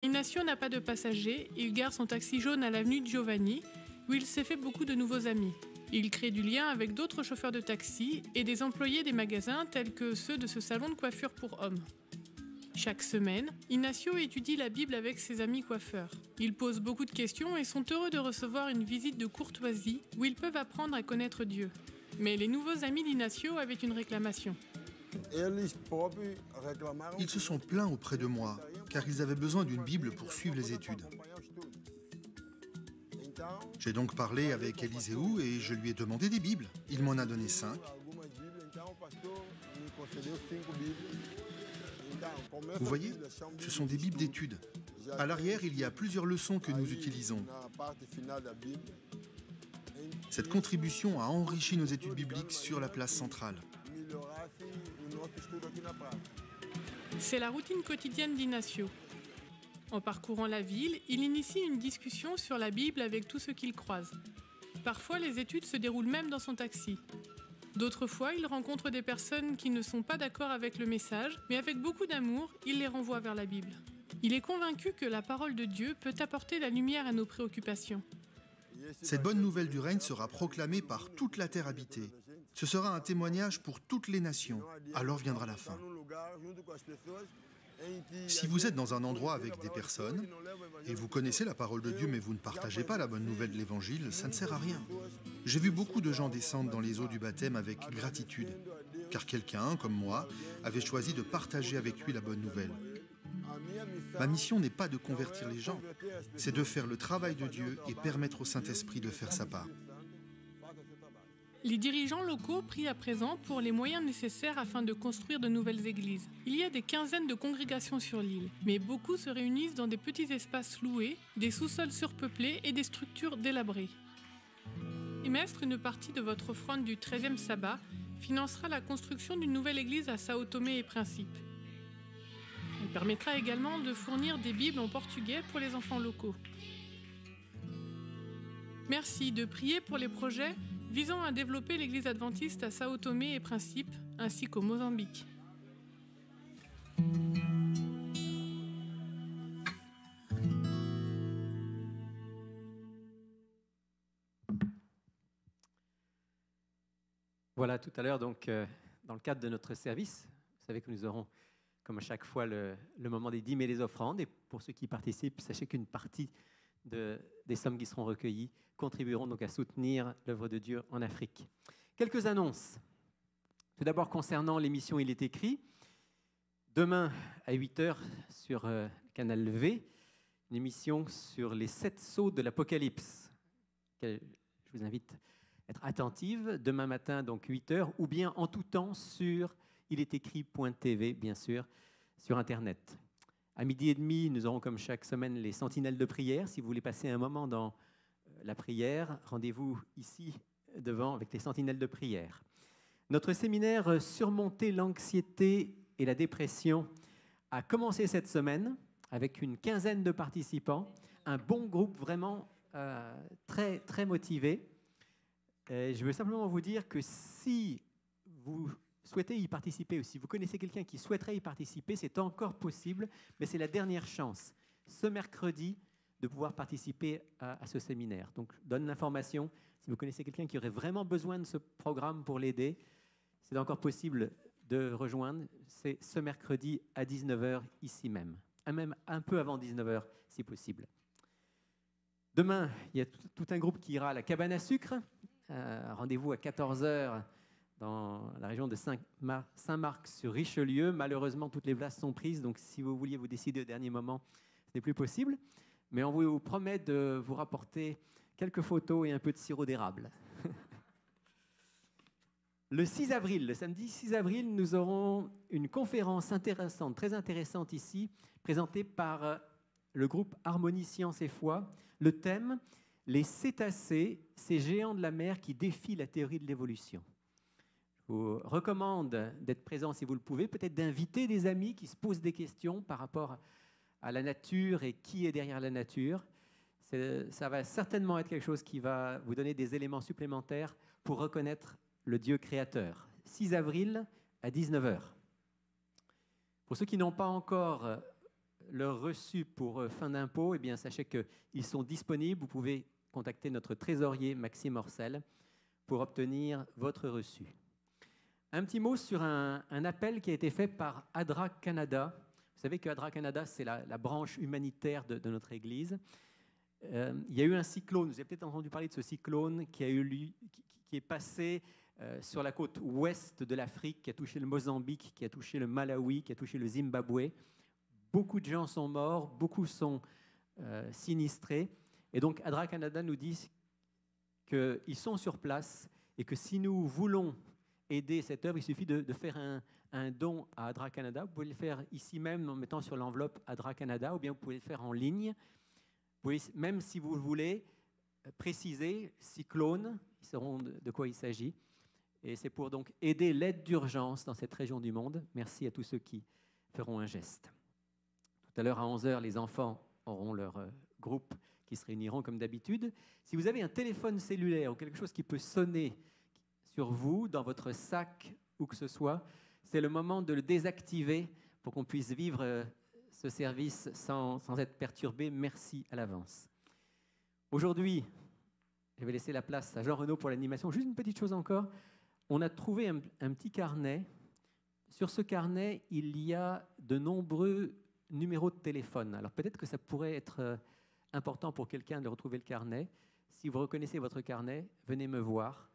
Ignacio n'a pas de passagers, il gare son taxi jaune à l'avenue Giovanni, où il s'est fait beaucoup de nouveaux amis. Il crée du lien avec d'autres chauffeurs de taxi et des employés des magasins tels que ceux de ce salon de coiffure pour hommes. Chaque semaine, Ignacio étudie la Bible avec ses amis coiffeurs. Ils posent beaucoup de questions et sont heureux de recevoir une visite de courtoisie où ils peuvent apprendre à connaître Dieu. Mais les nouveaux amis d'Ignacio avaient une réclamation. Ils se sont plaints auprès de moi, car ils avaient besoin d'une Bible pour suivre les études. J'ai donc parlé avec Éliseu et je lui ai demandé des Bibles. Il m'en a donné 5. Vous voyez, ce sont des Bibles d'études. À l'arrière, il y a plusieurs leçons que nous utilisons. Cette contribution a enrichi nos études bibliques sur la place centrale. C'est la routine quotidienne d'Ignacio. En parcourant la ville, il initie une discussion sur la Bible avec tous ceux qu'il croise. Parfois, les études se déroulent même dans son taxi. D'autres fois, il rencontre des personnes qui ne sont pas d'accord avec le message, mais avec beaucoup d'amour, il les renvoie vers la Bible. Il est convaincu que la parole de Dieu peut apporter la lumière à nos préoccupations. Cette bonne nouvelle du règne sera proclamée par toute la terre habitée. Ce sera un témoignage pour toutes les nations. Alors viendra la fin. Si vous êtes dans un endroit avec des personnes, et vous connaissez la parole de Dieu, mais vous ne partagez pas la bonne nouvelle de l'Évangile, ça ne sert à rien. J'ai vu beaucoup de gens descendre dans les eaux du baptême avec gratitude, car quelqu'un, comme moi, avait choisi de partager avec lui la bonne nouvelle. Ma mission n'est pas de convertir les gens, c'est de faire le travail de Dieu et permettre au Saint-Esprit de faire sa part. Les dirigeants locaux prient à présent pour les moyens nécessaires afin de construire de nouvelles églises. Il y a des quinzaines de congrégations sur l'île, mais beaucoup se réunissent dans des petits espaces loués, des sous-sols surpeuplés et des structures délabrées. Trimestre, une partie de votre offrande du 13e sabbat financera la construction d'une nouvelle église à Sao Tomé et Principe. Elle permettra également de fournir des Bibles en portugais pour les enfants locaux. Merci de prier pour les projets visant à développer l'église adventiste à Sao Tomé et Principe, ainsi qu'au Mozambique. Voilà, tout à l'heure, donc, dans le cadre de notre service, vous savez que nous aurons, comme à chaque fois, le moment des dîmes et des offrandes. Et pour ceux qui participent, sachez qu'une partie des sommes qui seront recueillies contribueront donc à soutenir l'œuvre de Dieu en Afrique. Quelques annonces. Tout d'abord, concernant l'émission Il est écrit, demain à 8h sur Canal V, une émission sur les 7 sceaux de l'Apocalypse. Je vous invite à être attentive. Demain matin, donc 8h, ou bien en tout temps sur iletécrit.tv, bien sûr, sur Internet. À 12h30, nous aurons comme chaque semaine les sentinelles de prière. Si vous voulez passer un moment dans la prière, rendez-vous ici devant avec les sentinelles de prière. Notre séminaire Surmonter l'anxiété et la dépression a commencé cette semaine avec une quinzaine de participants, un bon groupe vraiment très, très motivé. Je veux simplement vous dire que si vous souhaitez y participer ou si vous connaissez quelqu'un qui souhaiterait y participer, c'est encore possible, mais c'est la dernière chance, ce mercredi, de pouvoir participer à ce séminaire. Donc, je donne l'information. Si vous connaissez quelqu'un qui aurait vraiment besoin de ce programme pour l'aider, c'est encore possible de rejoindre. C'est ce mercredi à 19h, ici même un peu avant 19h, si possible. Demain, il y a tout un groupe qui ira à la cabane à sucre. Rendez-vous à 14h dans la région de Saint-Marc-sur-Richelieu. Malheureusement, toutes les places sont prises, donc si vous vouliez vous décider au dernier moment, ce n'est plus possible. Mais on vous promet de vous rapporter quelques photos et un peu de sirop d'érable. Le 6 avril, le samedi 6 avril, nous aurons une conférence intéressante, très intéressante ici, présentée par le groupe Harmonie Science et Foi. Le thème, les cétacés, ces géants de la mer qui défient la théorie de l'évolution. Je vous recommande d'être présent si vous le pouvez, peut-être d'inviter des amis qui se posent des questions par rapport à la nature et qui est derrière la nature. Ça va certainement être quelque chose qui va vous donner des éléments supplémentaires pour reconnaître le Dieu créateur. 6 avril à 19h. Pour ceux qui n'ont pas encore leurs reçus pour fin d'impôt, eh bien, sachez qu'ils sont disponibles. Vous pouvez contacter notre trésorier Maxime Orcel pour obtenir votre reçu. Un petit mot sur un appel qui a été fait par ADRA Canada. Vous savez que ADRA Canada, c'est la branche humanitaire de notre Église. Il y a eu un cyclone, vous avez peut-être entendu parler de ce cyclone qui est passé sur la côte ouest de l'Afrique, qui a touché le Mozambique, qui a touché le Malawi, qui a touché le Zimbabwe. Beaucoup de gens sont morts, beaucoup sont sinistrés. Et donc ADRA Canada nous dit qu'ils sont sur place et que si nous voulons aider cette œuvre, il suffit de faire un don à ADRA Canada. Vous pouvez le faire ici même en mettant sur l'enveloppe ADRA Canada, ou bien vous pouvez le faire en ligne. Vous pouvez, même si vous voulez, préciser cyclone, ils sauront de quoi il s'agit. Et c'est pour donc aider l'aide d'urgence dans cette région du monde. Merci à tous ceux qui feront un geste. Tout à l'heure à 11h, les enfants auront leur groupe qui se réuniront comme d'habitude. Si vous avez un téléphone cellulaire ou quelque chose qui peut sonner sur vous, dans votre sac, où que ce soit, c'est le moment de le désactiver pour qu'on puisse vivre ce service sans être perturbé. Merci à l'avance. Aujourd'hui, je vais laisser la place à Jean Renaud pour l'animation. Juste une petite chose encore. On a trouvé un petit carnet. Sur ce carnet, il y a de nombreux numéros de téléphone. Alors peut-être que ça pourrait être important pour quelqu'un de retrouver le carnet. Si vous reconnaissez votre carnet, venez me voir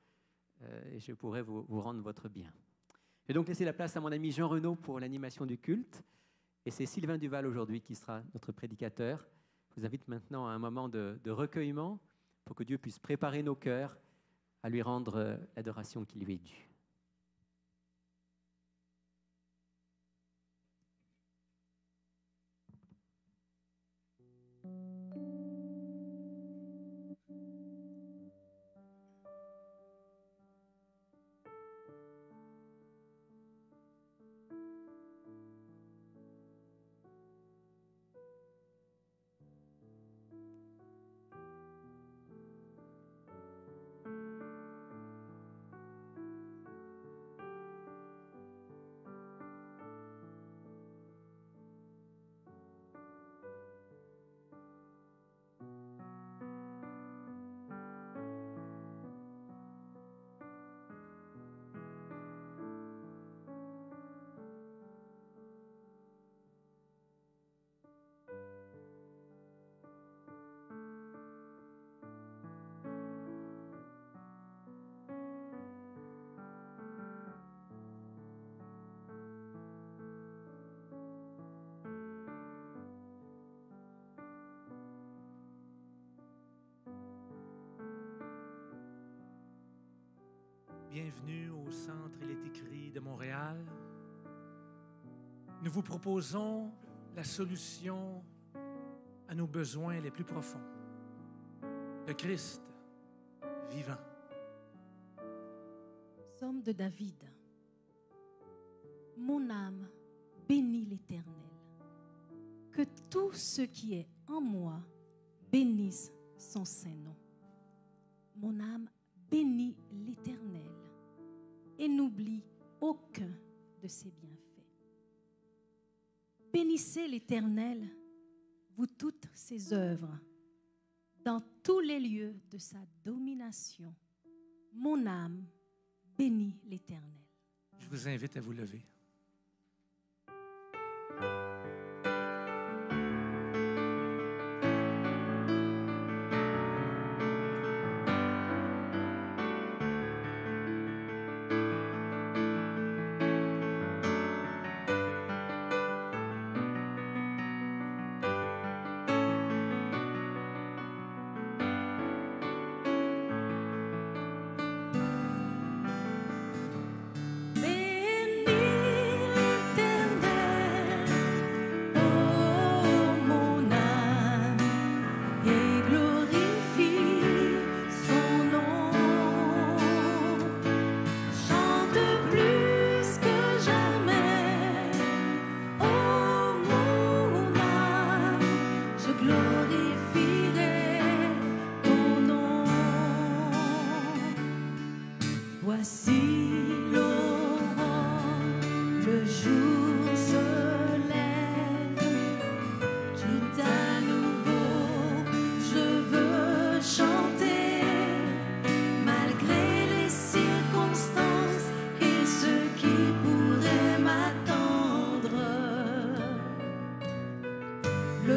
et je pourrai vous rendre votre bien. Je vais donc laisser la place à mon ami Jean Renaud pour l'animation du culte. Et c'est Sylvain Duval aujourd'hui qui sera notre prédicateur. Je vous invite maintenant à un moment de recueillement pour que Dieu puisse préparer nos cœurs à lui rendre l'adoration qui lui est due. Bienvenue au Centre Il est écrit de Montréal. Nous vous proposons la solution à nos besoins les plus profonds. Le Christ vivant. Psaume de David. Mon âme bénit l'Éternel. Que tout ce qui est en moi bénisse son saint nom. Mon âme bénit l'Éternel et n'oublie aucun de ses bienfaits. Bénissez l'Éternel, vous toutes ses œuvres, dans tous les lieux de sa domination. Mon âme bénit l'Éternel. Je vous invite à vous lever.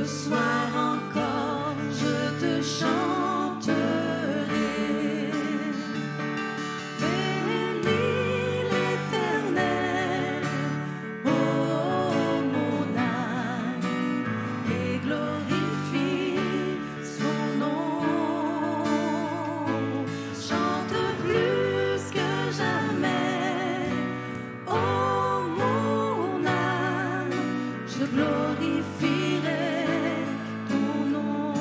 soir encore, je te chanterai. Bénis l'Éternel, ô mon âme, et glorifie son nom. Chante plus que jamais, ô mon âme, je glorifierai ton nom.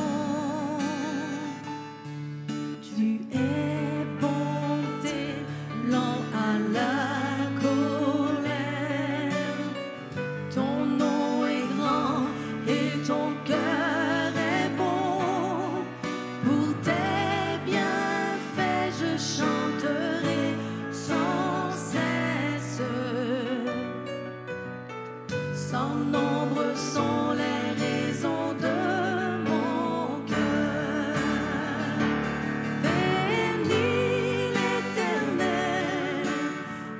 Tu es bonté, lent à la colère. Ton nom est grand et ton cœur est bon. Pour tes bienfaits, je chanterai sans cesse. Sans nombre sont les raisons de mon cœur. Bénis l'Éternel,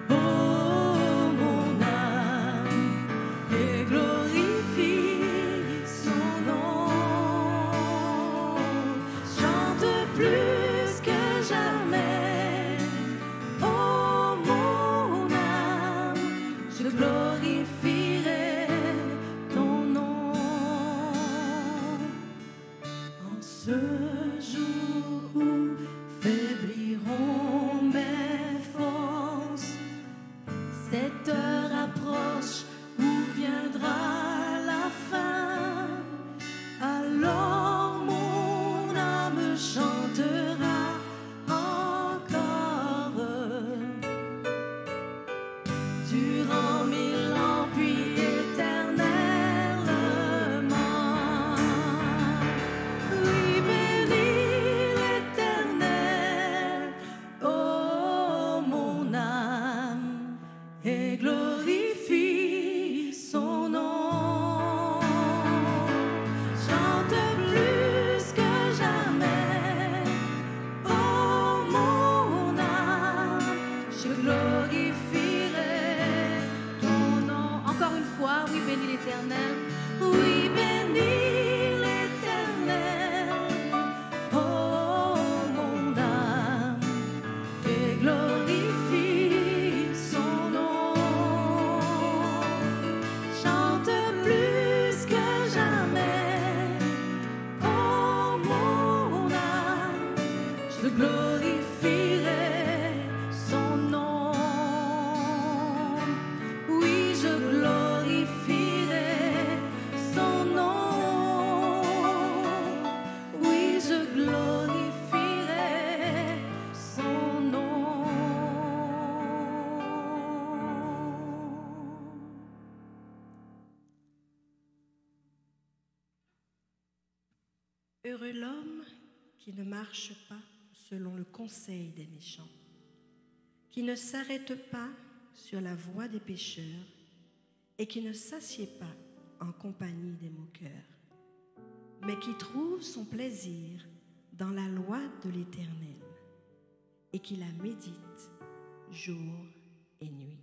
ô mon âme, et glorifie son nom. Chante plus que jamais, ô mon âme, je glorifierai ton nom. En ce jour où faibliront mes forces, cette heure approche où viendra la fin. Alors mon âme chantera encore durant 1000 ans, puis éternellement. Oui, bénis l'Éternel, ô mon âme, et glorifie son nom. Chante plus que jamais, ô mon âme, je glorifierai ton nom. Encore une fois, oui, bénis l'Éternel. Oui, bénis l'Éternel, ô mon âme, et glorifie son nom. Chante plus que jamais, ô mon âme, je glorifierai son nom. Oui, je glorifierai son nom. Oui, je glorifierai son nom. Heureux l'homme qui ne marche pas selon le conseil des méchants, qui ne s'arrête pas sur la voie des pécheurs et qui ne s'assied pas en compagnie des moqueurs, mais qui trouve son plaisir dans la loi de l'Éternel et qui la médite jour et nuit.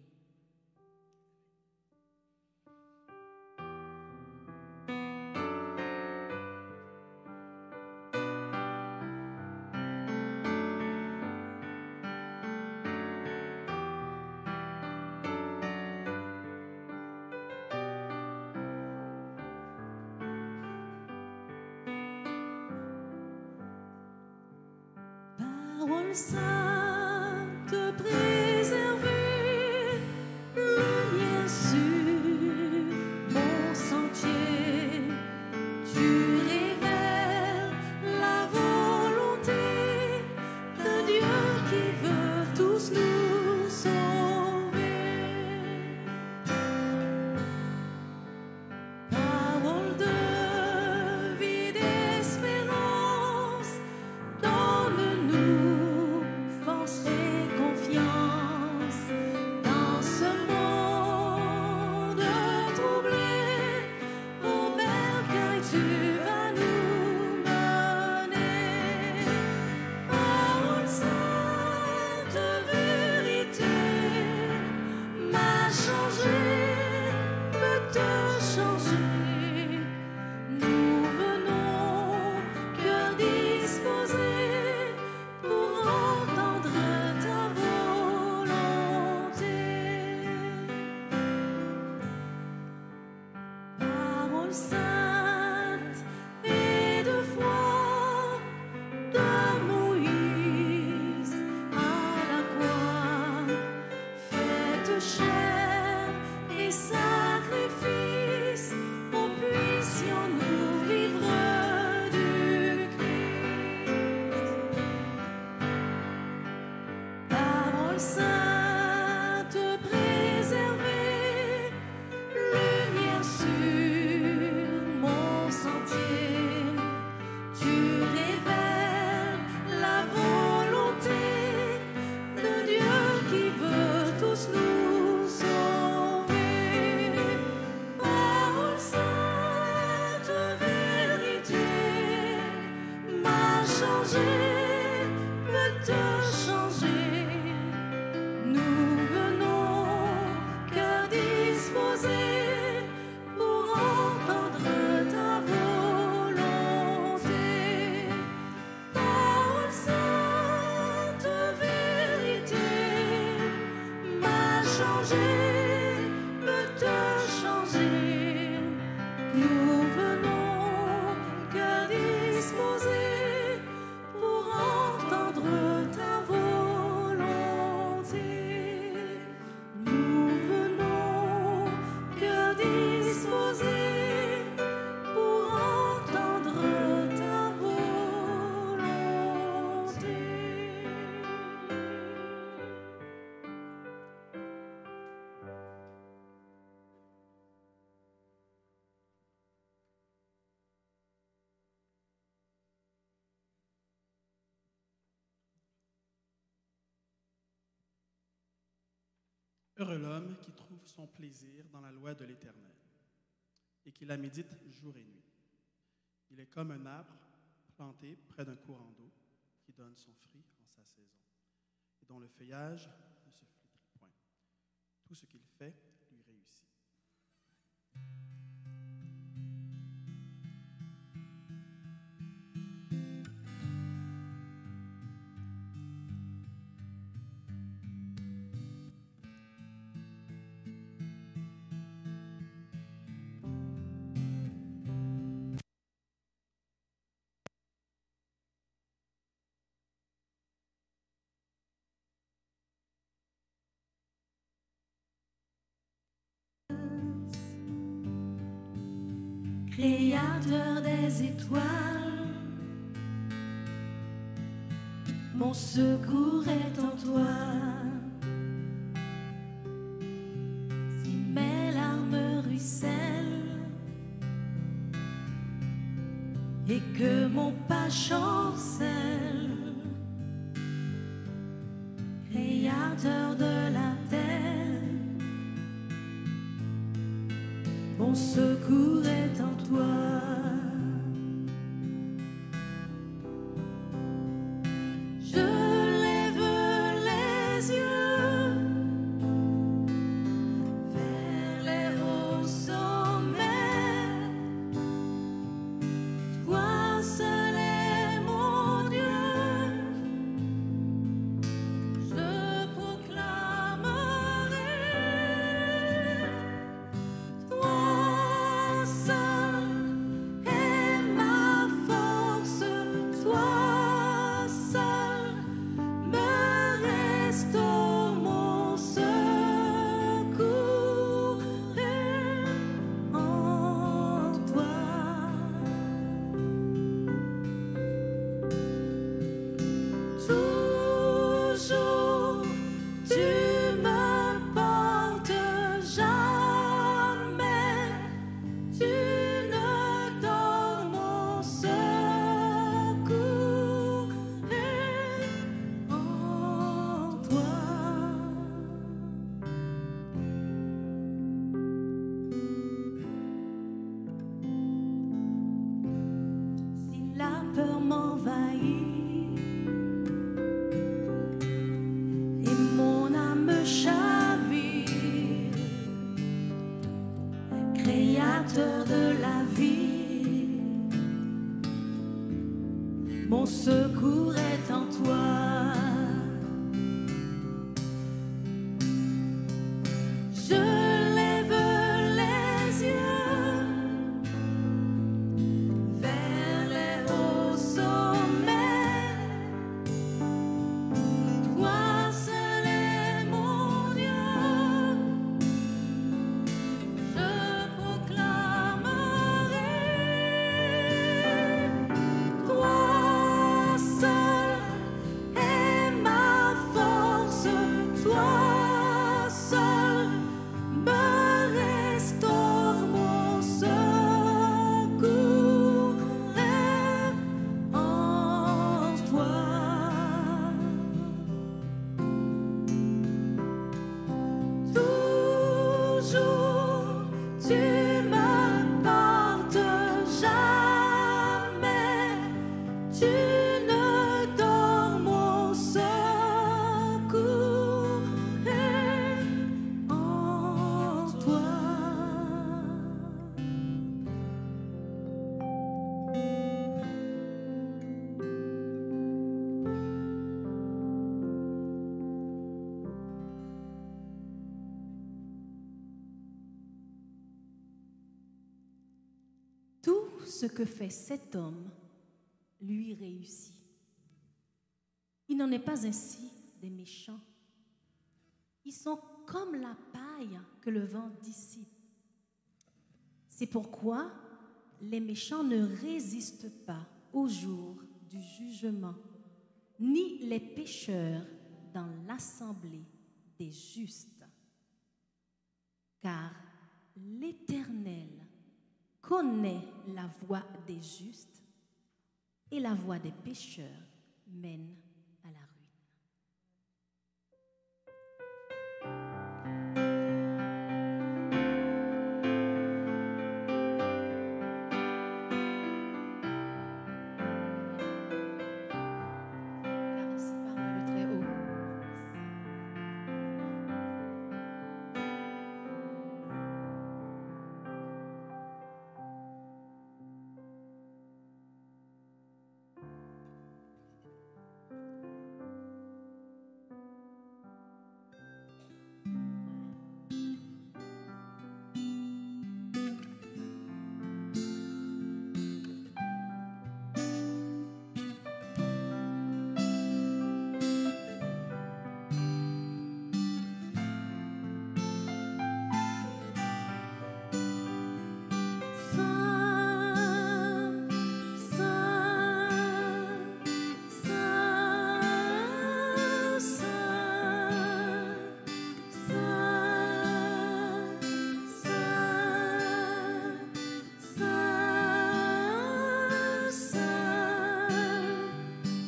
Parole sainte, préservée, lumière sur mon sentier. Tu révèles la volonté de Dieu qui veut tous nous sauver. Parole de vie, d'espérance, donne-nous Heureux l'homme qui trouve son plaisir dans la loi de l'Éternel et qui la médite jour et nuit. Il est comme un arbre planté près d'un courant d'eau qui donne son fruit en sa saison et dont le feuillage ne se flétrit point. Tout ce qu'il fait lui réussit. Créateur des étoiles, mon secours est en toi. Si mes larmes ruissellent et que mon pas chancelle, Créateur de la terre, mon secours est en toi. Je lève les yeux vers les hauts sommets. Toi seul est mon Dieu. Je proclamerai. Toi seul est ma force, toi seul me restaure, mon secours est en toi. Toujours tu me portes, jamais tu ne dors, mon secours est en toi. Si la peur m'envahit et mon âme chavire, Créateur de la vie, mon secours est en toi. Je lève les yeux vers les hauts sommets. Toi seul est mon Dieu. Je proclamerai. Toi seul est ce que fait cet homme lui réussit. Il n'en est pas ainsi des méchants. Ils sont comme la paille que le vent dissipe. C'est pourquoi les méchants ne résistent pas au jour du jugement, ni les pécheurs dans l'assemblée des justes. Car l'Éternel connaît la voie des justes et la voie des pécheurs mène à la ruine.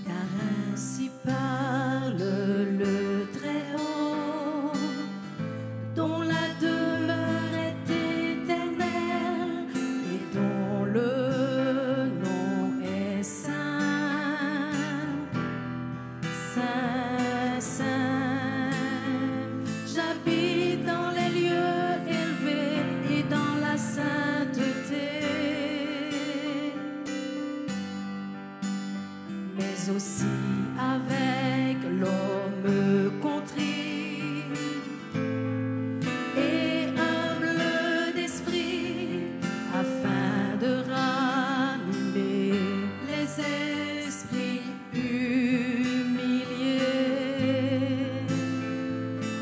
Car ainsi parle le Très-Haut. Aussi avec l'homme contrit et humble d'esprit, afin de ranimer les esprits humiliés,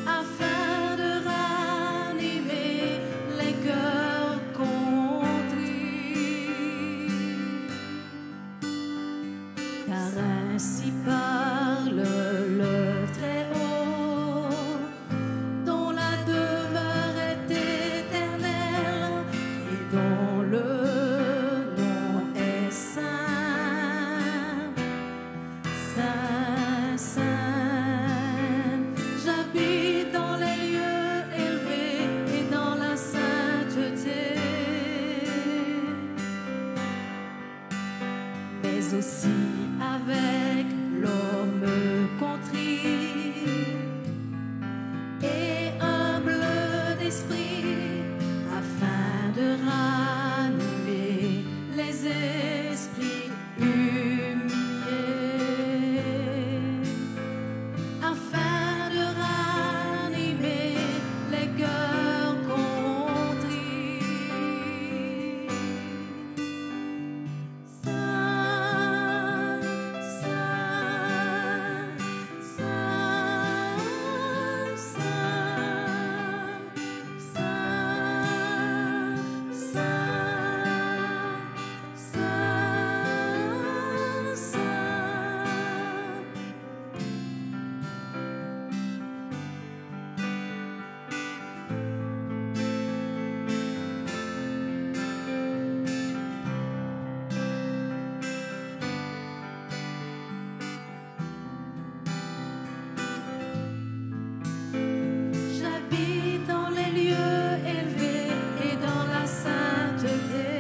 afin de ranimer les cœurs contrits. Car ainsi parle le Très-Haut, dont la demeure est éternelle et dont le nom est saint. Saint, saint, j'habite dans les lieux élevés et dans la sainteté, mais aussi avec l'homme contrit et humble d'esprit, afin de ranimer les esprits humiliés, afin de ranimer les cœurs contrits. J'habite dans les lieux élevés et dans la sainteté,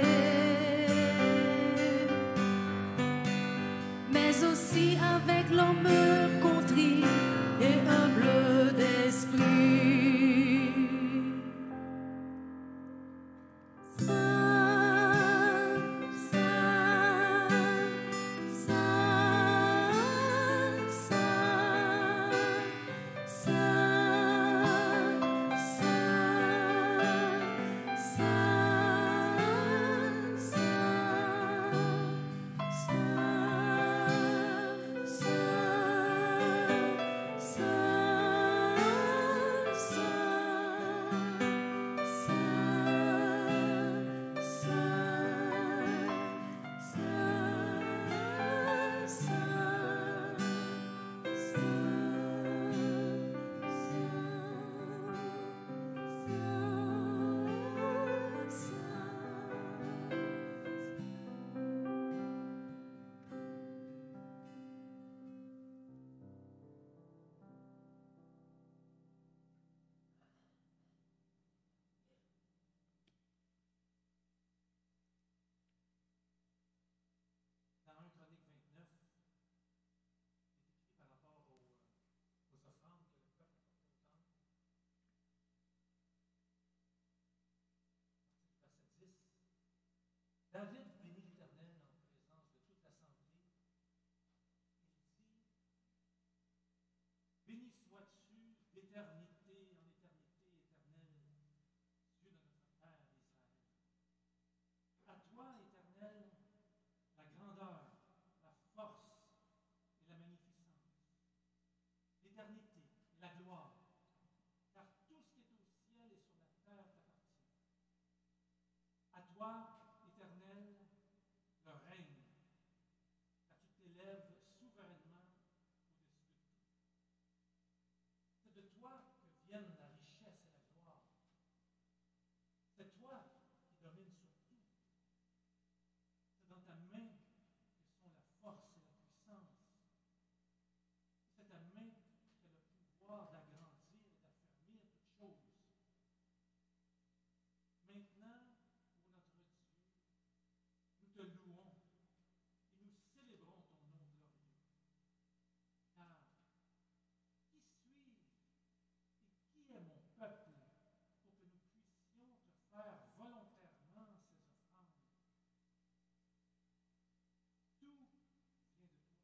mais aussi avec l'homme contrit et humble d'esprit. Saint, saint, saint, saint, saint, saint, saint, saint. toi, Éternel, le règne, car tu t'élèves souverainement au-dessus de tout. C'est de toi que viennent la richesse et la gloire. C'est toi qui domines sur tout. C'est dans ta main que sont la force et la puissance. C'est ta main qui a le pouvoir d'agrandir et d'affermir toutes choses. Maintenant, ô notre Dieu, nous te louons et nous célébrons ton nom glorieux. Car qui suis-je et qui est mon peuple pour que nous puissions te faire volontairement ces offrandes? Tout vient de toi.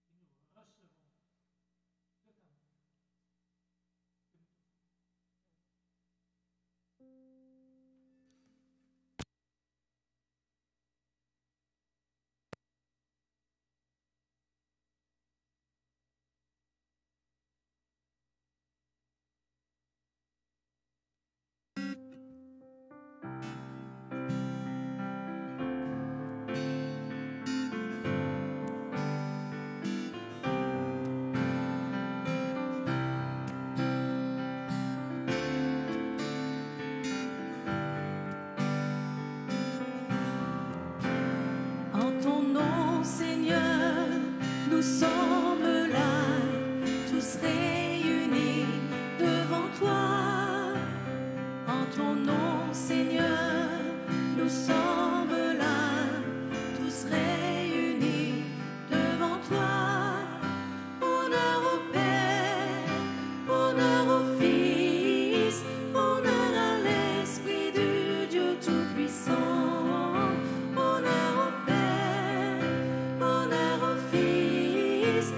Et nous recevons de ta main que nous te faisons. En ton nom, Seigneur, nous sommes là, tous réunis devant toi. En ton nom, Seigneur, nous sommes là, tous réunis devant toi. Honneur au Père, honneur au Fils, honneur à l'Esprit du Dieu Tout-Puissant. Honneur au Père, honneur au Fils,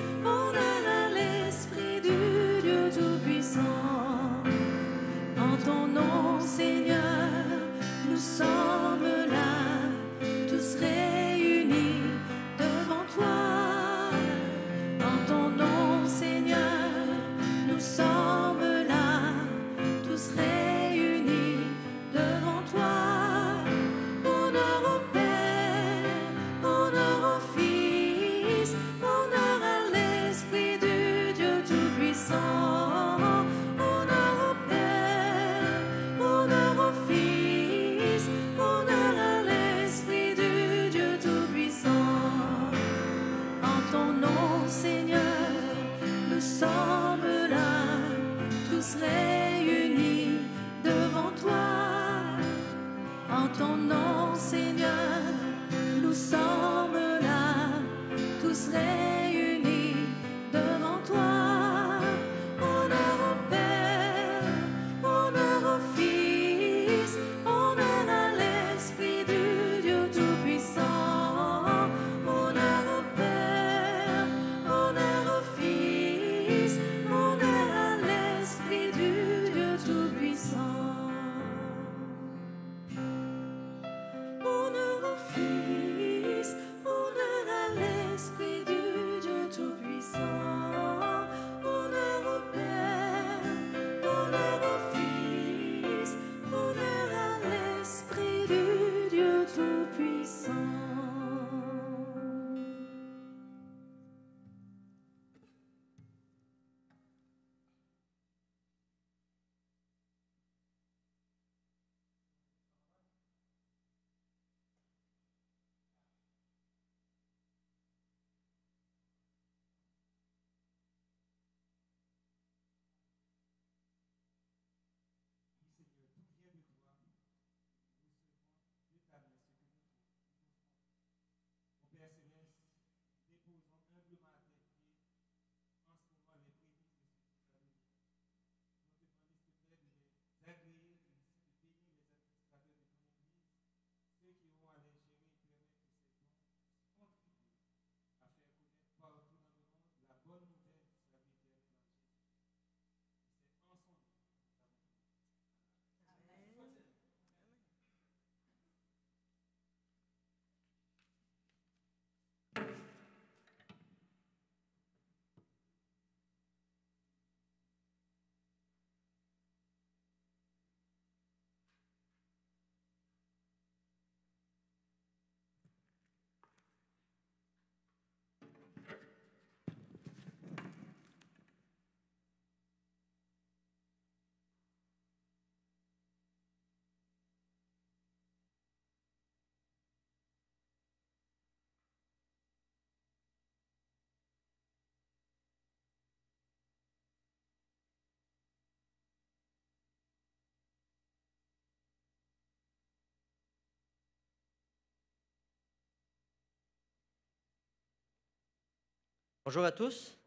Bonjour à tous.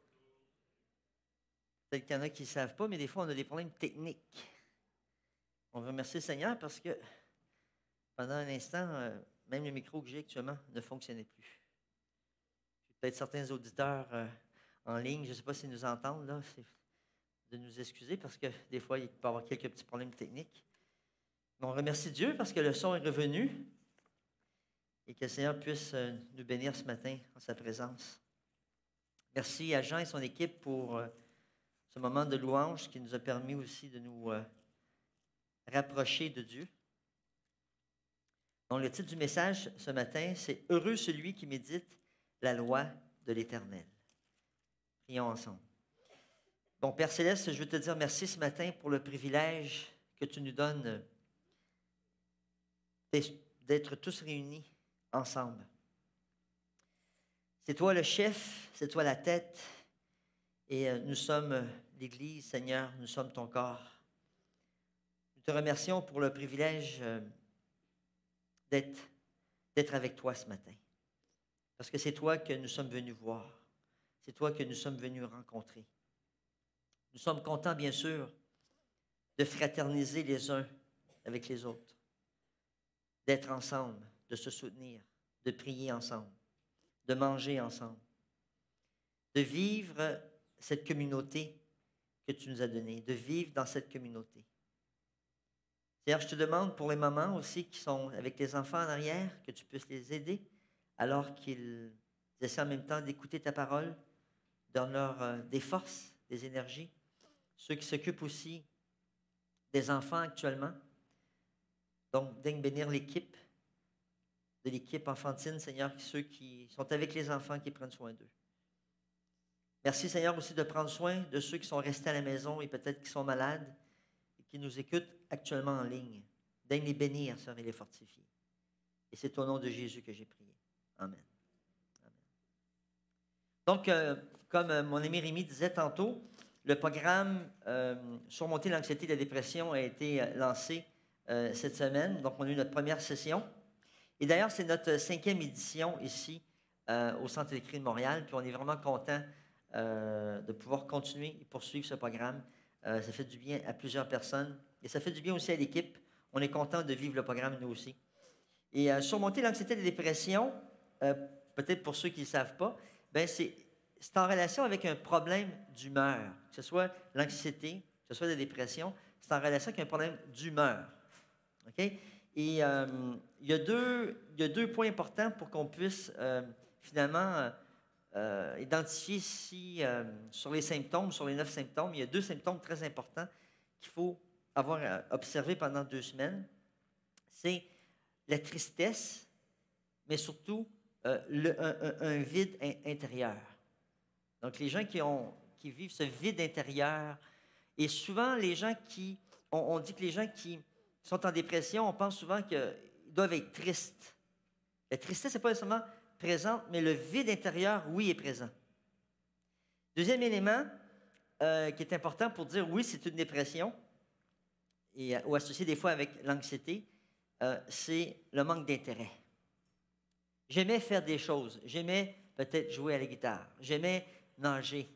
Peut-être qu'il y en a qui ne savent pas, mais des fois, on a des problèmes techniques. On remercie le Seigneur parce que pendant un instant, même le micro que j'ai actuellement ne fonctionnait plus. Peut-être certains auditeurs en ligne, je ne sais pas s'ils nous entendent, là, c'est de nous excuser parce que des fois, il peut y avoir quelques petits problèmes techniques. Mais on remercie Dieu parce que le son est revenu et que le Seigneur puisse nous bénir ce matin en sa présence. Merci à Jean et son équipe pour ce moment de louange qui nous a permis aussi de nous rapprocher de Dieu. Donc, le titre du message ce matin, c'est « Heureux celui qui médite la loi de l'Éternel ». Prions ensemble. Bon, Père Céleste, je veux te dire merci ce matin pour le privilège que tu nous donnes d'être tous réunis ensemble. C'est toi le chef, c'est toi la tête, et nous sommes l'Église, Seigneur, nous sommes ton corps. Nous te remercions pour le privilège d'être avec toi ce matin, parce que c'est toi que nous sommes venus voir, c'est toi que nous sommes venus rencontrer. Nous sommes contents, bien sûr, de fraterniser les uns avec les autres, d'être ensemble, de se soutenir, de prier ensemble, de manger ensemble, de vivre cette communauté que tu nous as donnée, de vivre dans cette communauté. Seigneur, je te demande pour les mamans aussi qui sont avec les enfants en arrière, que tu puisses les aider alors qu'ils essaient en même temps d'écouter ta parole, donne-leur des forces, des énergies. Ceux qui s'occupent aussi des enfants actuellement, donc daigne bénir l'équipe enfantine, Seigneur, ceux qui sont avec les enfants, qui prennent soin d'eux. Merci, Seigneur, aussi de prendre soin de ceux qui sont restés à la maison et peut-être qui sont malades et qui nous écoutent actuellement en ligne. Daigne les bénir, Seigneur, et les fortifier. Et c'est au nom de Jésus que j'ai prié. Amen. Amen. Donc, comme mon ami Rémi disait tantôt, le programme Surmonter l'anxiété et la dépression a été lancé cette semaine. Donc, on a eu notre première session. Et d'ailleurs, c'est notre 5e édition ici au Centre d'écrit de Montréal. Puis on est vraiment content de pouvoir continuer et poursuivre ce programme. Ça fait du bien à plusieurs personnes. Et ça fait du bien aussi à l'équipe. On est content de vivre le programme, nous aussi. Et surmonter l'anxiété et la dépression, peut-être pour ceux qui ne le savent pas, ben c'est en relation avec un problème d'humeur. Que ce soit l'anxiété, que ce soit la dépression, c'est en relation avec un problème d'humeur. OK? Et il y a deux points importants pour qu'on puisse finalement identifier si sur les symptômes, sur les 9 symptômes, il y a 2 symptômes très importants qu'il faut avoir observé pendant 2 semaines. C'est la tristesse, mais surtout un vide intérieur. Donc, les gens qui vivent ce vide intérieur, et souvent, les gens on dit que les gens qui sont en dépression, on pense souvent qu'ils doivent être tristes. La tristesse n'est pas nécessairement présente, mais le vide intérieur, oui, est présent. Deuxième élément qui est important pour dire oui, c'est une dépression, ou associé des fois avec l'anxiété, c'est le manque d'intérêt. J'aimais faire des choses. J'aimais peut-être jouer à la guitare. J'aimais nager.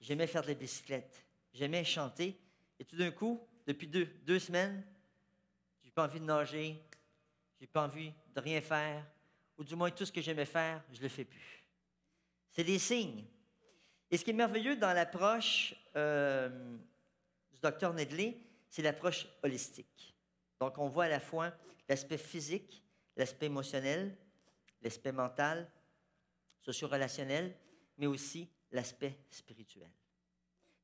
J'aimais faire de la bicyclette. J'aimais chanter. Et tout d'un coup, depuis deux semaines, j'ai pas envie de nager. J'ai pas envie de rien faire. Ou du moins, tout ce que j'aimais faire, je le fais plus. C'est des signes. Et ce qui est merveilleux dans l'approche du docteur Nedley, c'est l'approche holistique. Donc, on voit à la fois l'aspect physique, l'aspect émotionnel, l'aspect mental, socio-relationnel, mais aussi l'aspect spirituel.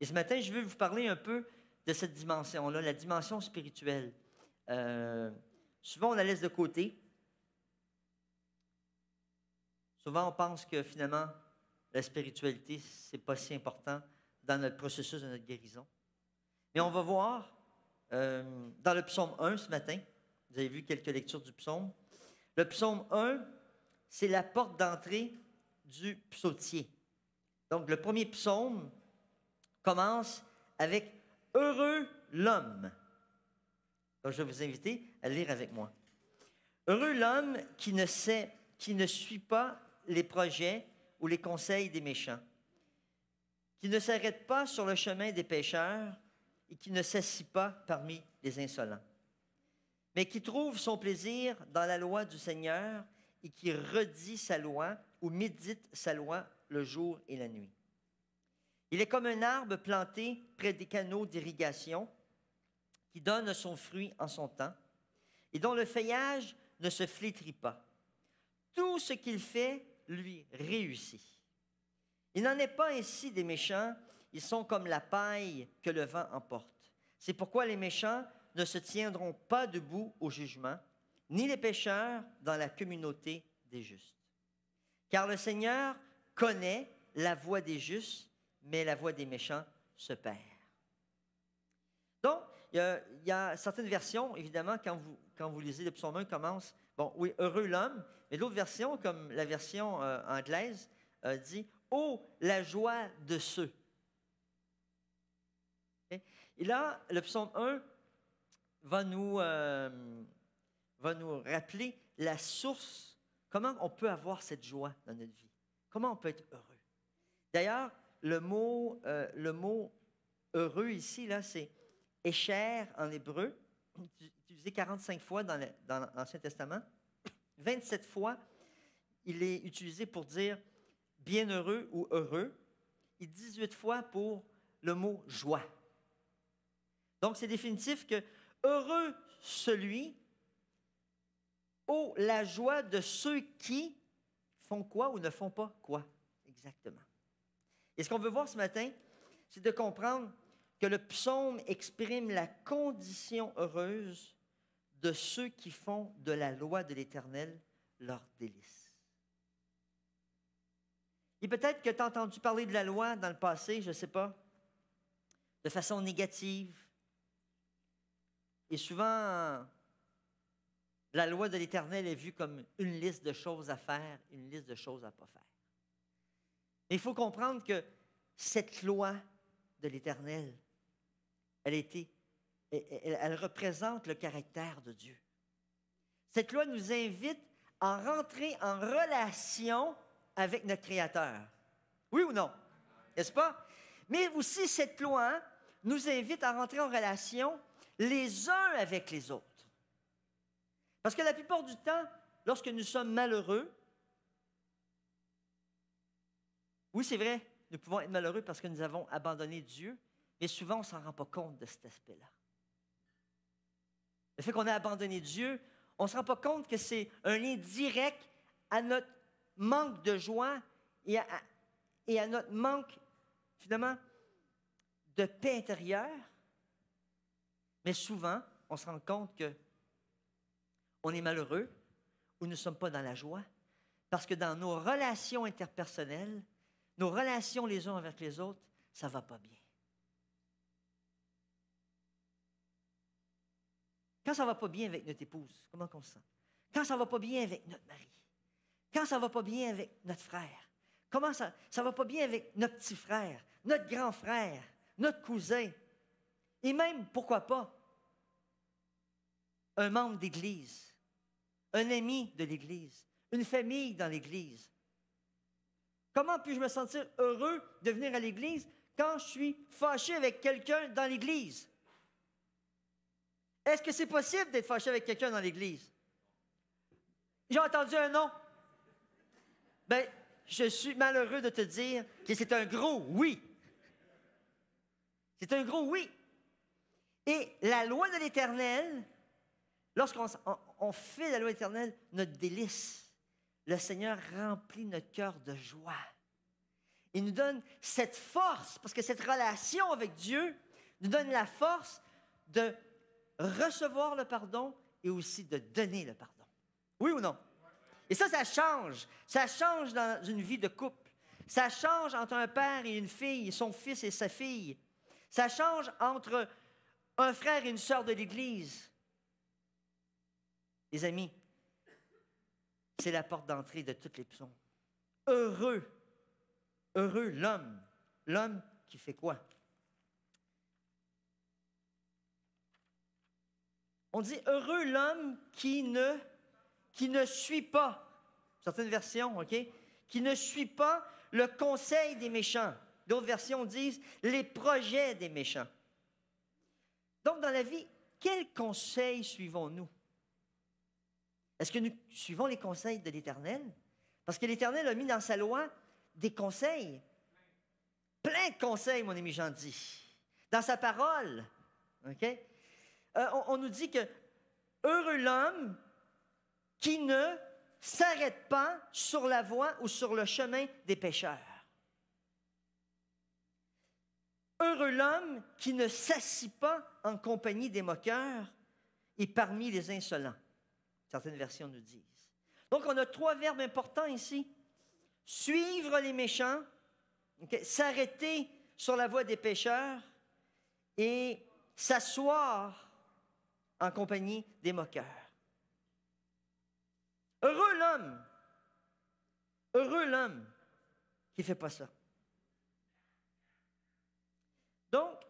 Et ce matin, je veux vous parler un peu de cette dimension-là, la dimension spirituelle. Souvent, on la laisse de côté. Souvent, on pense que finalement, la spiritualité, ce n'est pas si important dans notre processus de notre guérison. Mais on va voir dans le psaume 1 ce matin, vous avez vu quelques lectures du psaume. Le psaume 1, c'est la porte d'entrée du psautier. Donc, le premier psaume commence avec « Heureux l'homme ». Donc, je vais vous inviter à lire avec moi. « Heureux l'homme qui ne suit pas les projets ou les conseils des méchants, qui ne s'arrête pas sur le chemin des pécheurs et qui ne s'assit pas parmi les insolents, mais qui trouve son plaisir dans la loi du Seigneur et qui redit sa loi ou médite sa loi le jour et la nuit. Il est comme un arbre planté près des canaux d'irrigation qui donne son fruit en son temps et dont le feuillage ne se flétrit pas. Tout ce qu'il fait lui réussit. Il n'en est pas ainsi des méchants, ils sont comme la paille que le vent emporte. C'est pourquoi les méchants ne se tiendront pas debout au jugement, ni les pécheurs dans la communauté des justes. Car le Seigneur connaît la voie des justes, mais la voie des méchants se perd. Donc, il y a certaines versions, évidemment, quand vous lisez le psaume 1, commence, bon, oui, heureux l'homme, mais d'autres versions, comme la version anglaise, dit « Oh, la joie de ceux ». Okay? Et là, le psaume 1 va nous rappeler la source, comment on peut avoir cette joie dans notre vie, comment on peut être heureux. D'ailleurs, le mot heureux ici, là, c'est « écher » en hébreu, utilisé 45 fois dans l'Ancien Testament. 27 fois, il est utilisé pour dire « bienheureux » ou « heureux », et 18 fois pour le mot « joie ». Donc, c'est définitif que « heureux celui », oh, la joie de ceux qui font quoi ou ne font pas quoi, exactement. Et ce qu'on veut voir ce matin, c'est de comprendre que le psaume exprime la condition heureuse de ceux qui font de la loi de l'Éternel leur délice. Et peut-être que tu as entendu parler de la loi dans le passé, je ne sais pas, de façon négative. Et souvent, la loi de l'Éternel est vue comme une liste de choses à faire, une liste de choses à ne pas faire. Mais il faut comprendre que cette loi de l'Éternel, elle représente le caractère de Dieu. Cette loi nous invite à rentrer en relation avec notre Créateur. Oui ou non? N'est-ce pas? Mais aussi, cette loi nous invite à rentrer en relation les uns avec les autres. Parce que la plupart du temps, lorsque nous sommes malheureux, oui, c'est vrai, nous pouvons être malheureux parce que nous avons abandonné Dieu, mais souvent, on ne s'en rend pas compte de cet aspect-là. Le fait qu'on a abandonné Dieu, on ne se rend pas compte que c'est un lien direct à notre manque de joie et à notre manque, finalement, de paix intérieure. Mais souvent, on se rend compte qu'on est malheureux ou nous ne sommes pas dans la joie parce que dans nos relations interpersonnelles, nos relations les uns avec les autres, ça ne va pas bien. Quand ça ne va pas bien avec notre épouse, comment on se sent? Quand ça ne va pas bien avec notre mari? Quand ça ne va pas bien avec notre frère? Comment ça ne va pas bien avec notre petit frère, notre grand frère, notre cousin? Et même, pourquoi pas, un membre d'Église, un ami de l'Église, une famille dans l'Église. Comment puis-je me sentir heureux de venir à l'Église quand je suis fâché avec quelqu'un dans l'Église? Est-ce que c'est possible d'être fâché avec quelqu'un dans l'Église? J'ai entendu un non. Bien, je suis malheureux de te dire que c'est un gros oui. C'est un gros oui. Et la loi de l'Éternel, lorsqu'on fait la loi éternelle, notre délice, le Seigneur remplit notre cœur de joie. Il nous donne cette force, parce que cette relation avec Dieu nous donne la force de recevoir le pardon et aussi de donner le pardon. Oui ou non? Et ça change. Ça change dans une vie de couple. Ça change entre un père et une fille, son fils et sa fille. Ça change entre un frère et une sœur de l'Église. Les amis, c'est la porte d'entrée de toutes les psaumes. Heureux l'homme qui fait quoi? On dit heureux l'homme qui ne suit pas, certaines versions, OK? Qui ne suit pas le conseil des méchants. D'autres versions disent les projets des méchants. Donc, dans la vie, quels conseils suivons-nous? Est-ce que nous suivons les conseils de l'Éternel? Parce que l'Éternel a mis dans sa loi des conseils. Plein de conseils, mon ami Jean dit. Dans sa parole. OK? On nous dit que heureux l'homme qui ne s'arrête pas sur la voie ou sur le chemin des pécheurs. Heureux l'homme qui ne s'assit pas en compagnie des moqueurs et parmi les insolents. Certaines versions nous disent. Donc, on a 3 verbes importants ici. Suivre les méchants, okay, s'arrêter sur la voie des pécheurs et s'asseoir en compagnie des moqueurs. Heureux l'homme qui ne fait pas ça. Donc,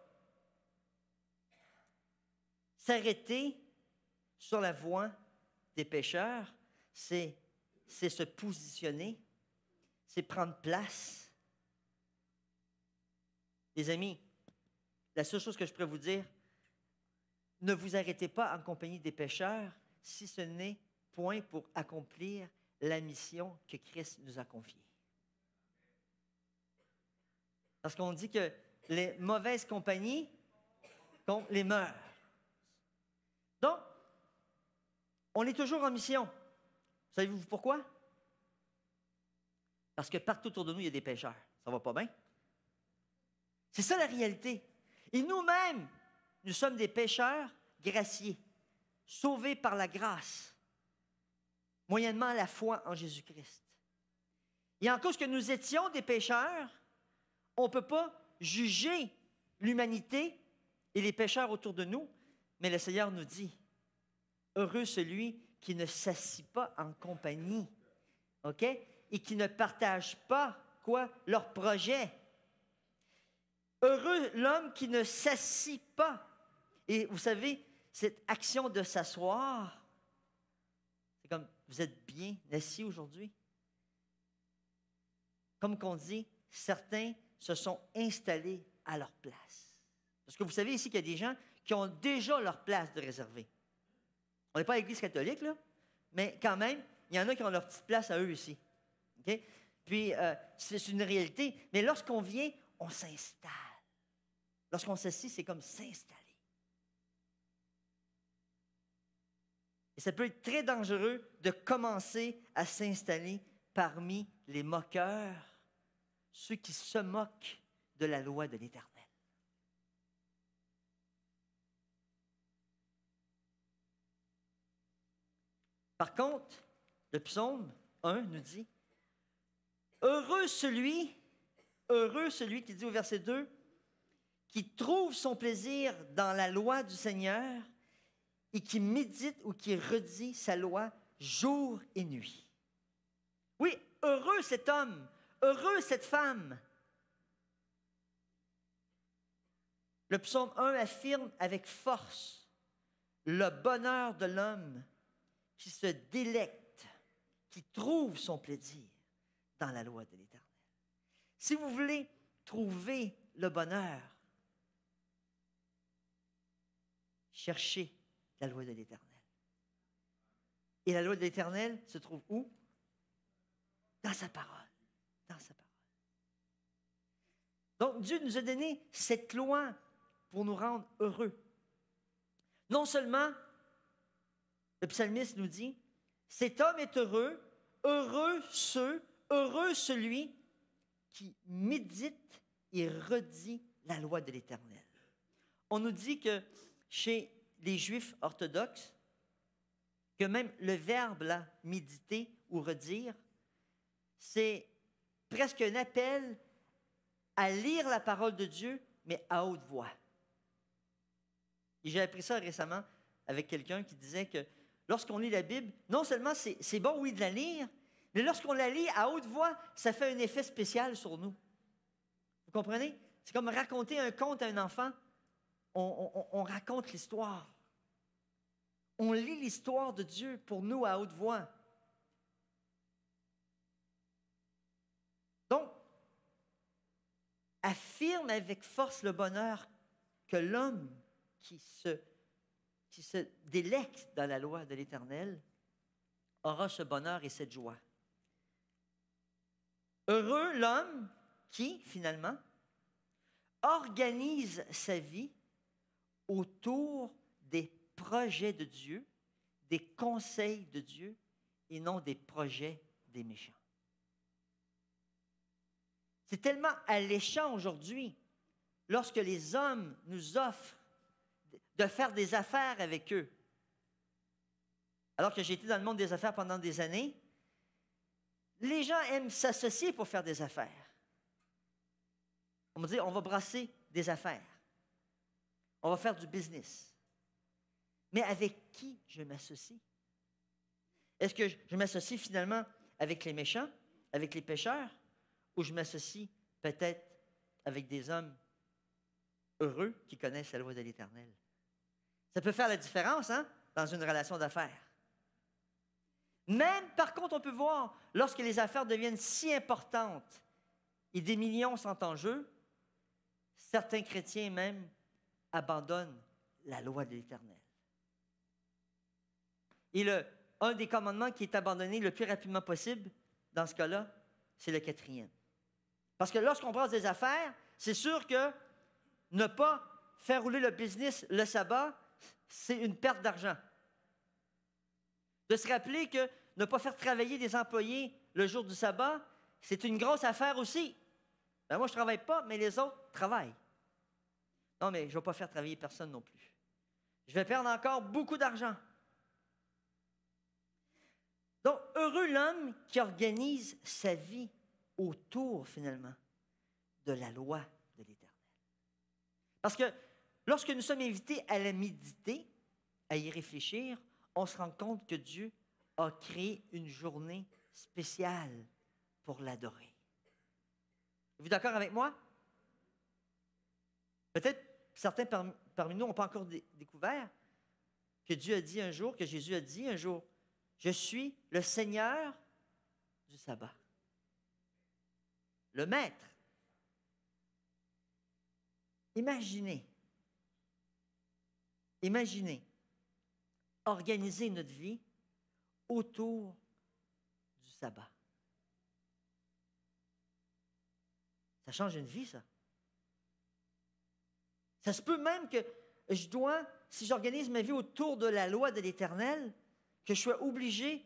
s'arrêter sur la voie des pécheurs, c'est se positionner, c'est prendre place. Les amis, la seule chose que je pourrais vous dire, ne vous arrêtez pas en compagnie des pécheurs si ce n'est point pour accomplir la mission que Christ nous a confiée. Parce qu'on dit que les mauvaises compagnies comptent les mœurs. Donc, on est toujours en mission. Savez-vous pourquoi? Parce que partout autour de nous, il y a des pécheurs. Ça va pas bien? C'est ça la réalité. Et nous-mêmes, nous sommes des pécheurs graciés, sauvés par la grâce, moyennement la foi en Jésus-Christ. Et en cause que nous étions des pécheurs, on ne peut pas juger l'humanité et les pécheurs autour de nous, mais le Seigneur nous dit, heureux celui qui ne s'assit pas en compagnie, OK? Et qui ne partage pas, quoi? Leurs projets. Heureux l'homme qui ne s'assit pas. Et vous savez, cette action de s'asseoir, c'est comme, vous êtes bien assis aujourd'hui? Comme qu'on dit, certains se sont installés à leur place. Parce que vous savez ici qu'il y a des gens qui ont déjà leur place de réservée. On n'est pas à l'Église catholique, là, mais quand même, il y en a qui ont leur petite place à eux ici. Okay? Puis, c'est une réalité. Mais lorsqu'on vient, on s'installe. Lorsqu'on s'assit, c'est comme s'installer. Et ça peut être très dangereux de commencer à s'installer parmi les moqueurs, ceux qui se moquent de la loi de l'Éternel. Par contre, le psaume 1 nous dit, heureux celui qui dit au verset 2, qui trouve son plaisir dans la loi du Seigneur et qui médite ou qui redit sa loi jour et nuit. Oui, heureux cet homme, heureux cette femme. Le psaume 1 affirme avec force le bonheur de l'homme qui se délecte, qui trouve son plaisir dans la loi de l'Éternel. Si vous voulez trouver le bonheur, cherchez la loi de l'Éternel. Et la loi de l'Éternel se trouve où? Dans sa parole. Dans sa parole. Donc, Dieu nous a donné cette loi pour nous rendre heureux. Non seulement, le psalmiste nous dit, cet homme est heureux, heureux celui qui médite et redit la loi de l'Éternel. On nous dit que chez les Juifs orthodoxes, que même le verbe là, méditer ou redire, c'est presque un appel à lire la parole de Dieu, mais à haute voix. Et j'ai appris ça récemment avec quelqu'un qui disait que lorsqu'on lit la Bible, non seulement c'est bon, oui, de la lire, mais lorsqu'on la lit à haute voix, ça fait un effet spécial sur nous. Vous comprenez? C'est comme raconter un conte à un enfant. On raconte l'histoire. On lit l'histoire de Dieu pour nous à haute voix. Donc, affirme avec force le bonheur que l'homme qui se délecte dans la loi de l'Éternel aura ce bonheur et cette joie. Heureux l'homme qui, finalement, organise sa vie autour des projets de Dieu, des conseils de Dieu, et non des projets des méchants. C'est tellement alléchant aujourd'hui lorsque les hommes nous offrent de faire des affaires avec eux. Alors que j'ai été dans le monde des affaires pendant des années, les gens aiment s'associer pour faire des affaires. On me dit, on va brasser des affaires. On va faire du business. Mais avec qui je m'associe? Est-ce que je m'associe finalement avec les méchants, avec les pécheurs, ou je m'associe peut-être avec des hommes heureux qui connaissent la loi de l'Éternel? Ça peut faire la différence, hein, dans une relation d'affaires. Même, par contre, on peut voir, lorsque les affaires deviennent si importantes et des millions sont en jeu, certains chrétiens même abandonnent la loi de l'Éternel. Et un des commandements qui est abandonné le plus rapidement possible, dans ce cas-là, c'est le 4e. Parce que lorsqu'on brasse des affaires, c'est sûr que ne pas faire rouler le business le sabbat, c'est une perte d'argent. De se rappeler que ne pas faire travailler des employés le jour du sabbat, c'est une grosse affaire aussi. Ben moi, je ne travaille pas, mais les autres travaillent. Non, mais je ne vais pas faire travailler personne non plus. Je vais perdre encore beaucoup d'argent. Donc, heureux l'homme qui organise sa vie autour, finalement, de la loi de l'Éternel. Parce que lorsque nous sommes invités à la méditer, à y réfléchir, on se rend compte que Dieu a créé une journée spéciale pour l'adorer. Êtes-vous d'accord avec moi? Peut-être certains parmi nous n'ont pas encore découvert que Dieu a dit un jour, que Jésus a dit un jour, « Je suis le Seigneur du sabbat. » Le Maître. Imaginez organiser notre vie autour du sabbat. Ça change une vie, ça. Ça se peut même que si j'organise ma vie autour de la loi de l'Éternel, que je sois obligé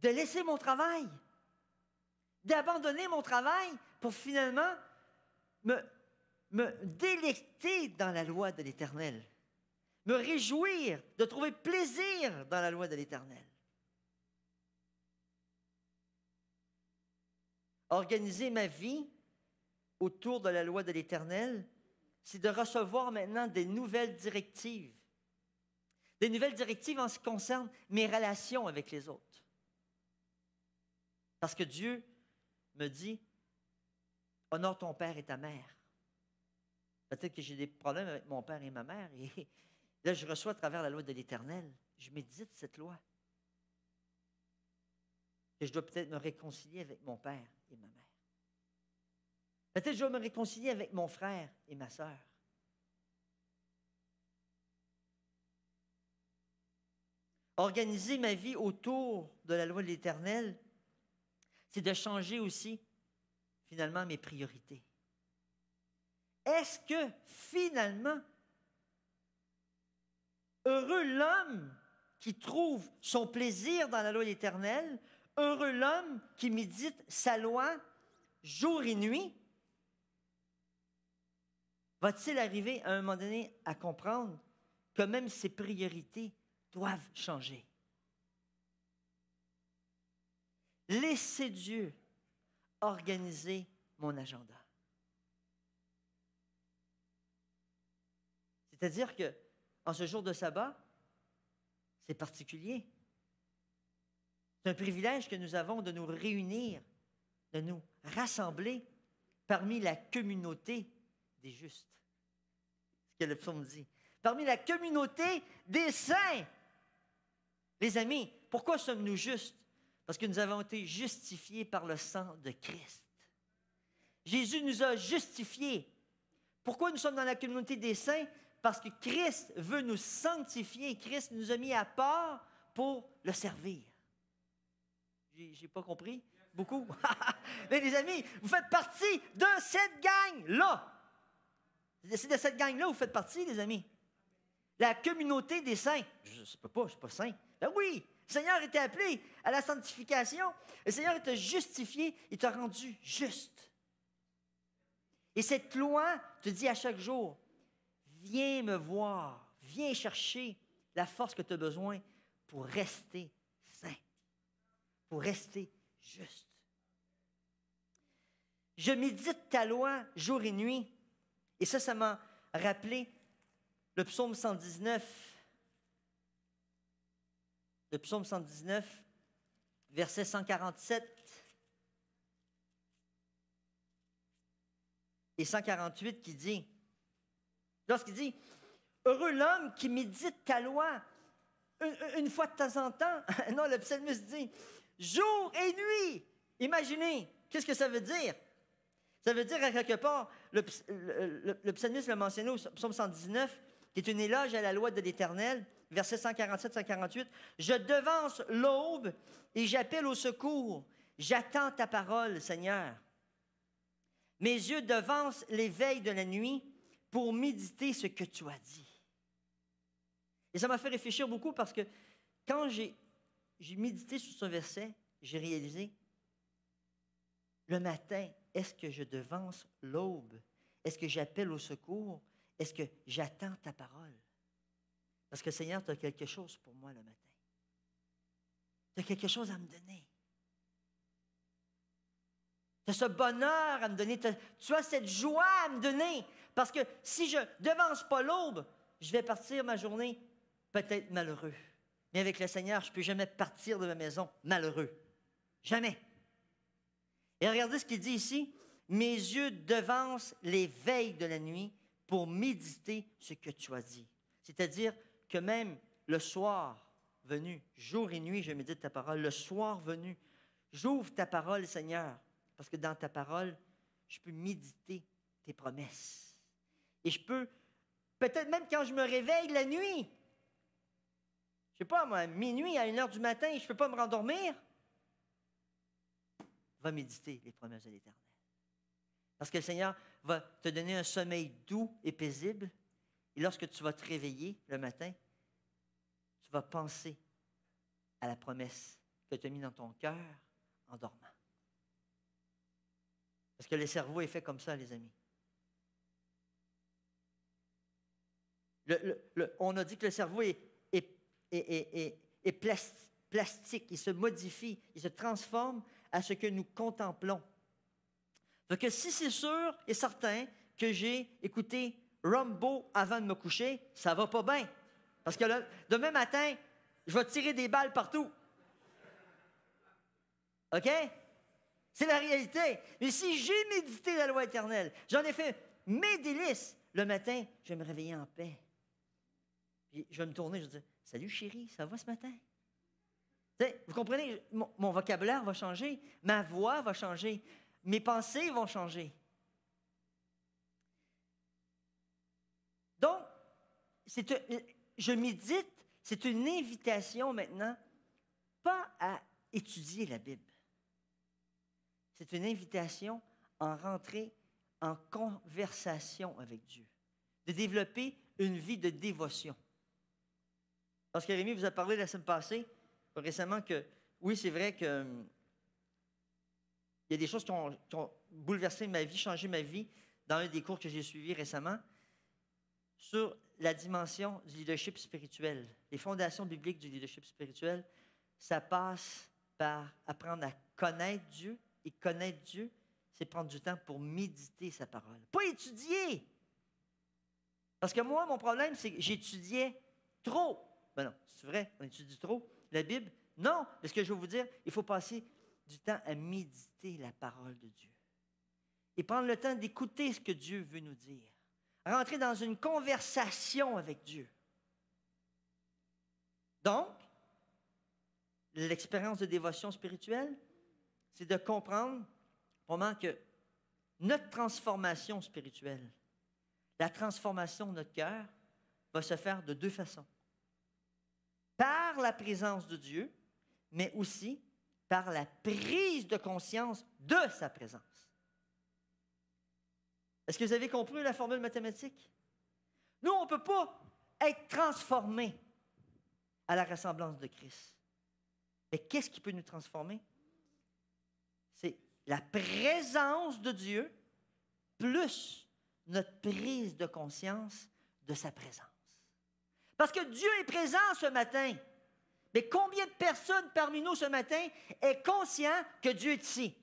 de laisser mon travail, d'abandonner mon travail pour finalement me délecter dans la loi de l'Éternel, me réjouir, de trouver plaisir dans la loi de l'Éternel. Organiser ma vie autour de la loi de l'Éternel, c'est de recevoir maintenant des nouvelles directives. Des nouvelles directives en ce qui concerne mes relations avec les autres. Parce que Dieu me dit, honore ton père et ta mère. Peut-être que j'ai des problèmes avec mon père et ma mère, et là, je reçois à travers la loi de l'Éternel. Je médite cette loi. Et je dois peut-être me réconcilier avec mon père et ma mère. Peut-être que je dois me réconcilier avec mon frère et ma sœur. Organiser ma vie autour de la loi de l'Éternel, c'est de changer aussi, finalement, mes priorités. Est-ce que, finalement, heureux l'homme qui trouve son plaisir dans la loi de l'Éternel, heureux l'homme qui médite sa loi jour et nuit, va-t-il arriver à un moment donné à comprendre que même ses priorités doivent changer? Laissez Dieu organiser mon agenda. C'est-à-dire que en ce jour de sabbat, c'est particulier. C'est un privilège que nous avons de nous réunir, de nous rassembler parmi la communauté des justes. C'est ce que le psaume dit. Parmi la communauté des saints. Les amis, pourquoi sommes-nous justes? Parce que nous avons été justifiés par le sang de Christ. Jésus nous a justifiés. Pourquoi nous sommes dans la communauté des saints? Parce que Christ veut nous sanctifier. Christ nous a mis à part pour le servir. J'ai pas compris? Beaucoup? Mais les amis, vous faites partie de cette gang-là. C'est de cette gang-là que vous faites partie, les amis. La communauté des saints. Je ne sais pas, je ne suis pas saint. Ben oui, le Seigneur était appelé à la sanctification. Le Seigneur t'a justifié, il t'a rendu juste. Et cette loi te dit à chaque jour, viens me voir, viens chercher la force que tu as besoin pour rester saint, pour rester juste. Je médite ta loi jour et nuit. Et ça m'a rappelé le psaume 119. Le psaume 119, verset 147 et 148 qui dit, lorsqu'il dit, heureux l'homme qui médite ta loi une fois de temps en temps. Non, le psalmiste dit, jour et nuit. Imaginez, qu'est-ce que ça veut dire? Ça veut dire, à quelque part, le psalmiste l'a mentionné au psaume 119, qui est une éloge à la loi de l'Éternel, versets 147-148. « Je devance l'aube et j'appelle au secours. J'attends ta parole, Seigneur. Mes yeux devancent les veilles de la nuit pour méditer ce que tu as dit. » Et ça m'a fait réfléchir beaucoup parce que quand j'ai médité sur ce verset, j'ai réalisé, le matin, est-ce que je devance l'aube? Est-ce que j'appelle au secours? Est-ce que j'attends ta parole? Parce que Seigneur, tu as quelque chose pour moi le matin. Tu as quelque chose à me donner. Tu as ce bonheur à me donner. Tu as cette joie à me donner. Parce que si je ne devance pas l'aube, je vais partir ma journée peut-être malheureux. Mais avec le Seigneur, je ne peux jamais partir de ma maison malheureux. Jamais. Et regardez ce qu'il dit ici. Mes yeux devancent les veilles de la nuit pour méditer ce que tu as dit. C'est-à-dire que même le soir venu, jour et nuit, je médite ta parole. Le soir venu, j'ouvre ta parole, Seigneur, parce que dans ta parole, je peux méditer tes promesses. Et je peux, peut-être même quand je me réveille la nuit, je ne sais pas, moi, à minuit, à 1h du matin, je ne peux pas me rendormir, va méditer les promesses de l'Éternel. Parce que le Seigneur va te donner un sommeil doux et paisible. Et lorsque tu vas te réveiller le matin, tu vas penser à la promesse que tu as mise dans ton cœur en dormant. Parce que le cerveau est fait comme ça, les amis. On a dit que le cerveau est plastique, il se modifie, il se transforme à ce que nous contemplons. Donc, si c'est sûr et certain que j'ai écouté Rambo avant de me coucher, ça va pas bien. Parce que demain matin, je vais tirer des balles partout. OK? C'est la réalité. Mais si j'ai médité la loi éternelle, j'en ai fait mes délices, le matin, je vais me réveiller en paix. Puis je vais me tourner, je vais dire, « Salut chérie, ça va ce matin? » Vous comprenez, mon vocabulaire va changer, ma voix va changer, mes pensées vont changer. Donc, je médite, c'est une invitation maintenant, pas à étudier la Bible. C'est une invitation à rentrer en conversation avec Dieu, de développer une vie de dévotion. Parce que Rémi vous a parlé la semaine passée, récemment, que oui, c'est vrai que il y a des choses qui ont bouleversé ma vie, changé ma vie, dans un des cours que j'ai suivis récemment, sur la dimension du leadership spirituel. Les fondations bibliques du leadership spirituel, ça passe par apprendre à connaître Dieu. Et connaître Dieu, c'est prendre du temps pour méditer sa parole. Pas étudier. Parce que moi, mon problème, c'est que j'étudiais trop. Ben non, c'est vrai, on étudie trop la Bible. Non, mais ce que je veux vous dire, il faut passer du temps à méditer la parole de Dieu. Et prendre le temps d'écouter ce que Dieu veut nous dire. Rentrer dans une conversation avec Dieu. Donc, l'expérience de dévotion spirituelle, c'est de comprendre vraiment que notre transformation spirituelle, la transformation de notre cœur, va se faire de deux façons. Par la présence de Dieu, mais aussi par la prise de conscience de sa présence. Est-ce que vous avez compris la formule mathématique? Nous, on ne peut pas être transformés à la ressemblance de Christ. Mais qu'est-ce qui peut nous transformer? C'est la présence de Dieu plus notre prise de conscience de sa présence. Parce que Dieu est présent ce matin. Mais combien de personnes parmi nous ce matin est conscient que Dieu est ici?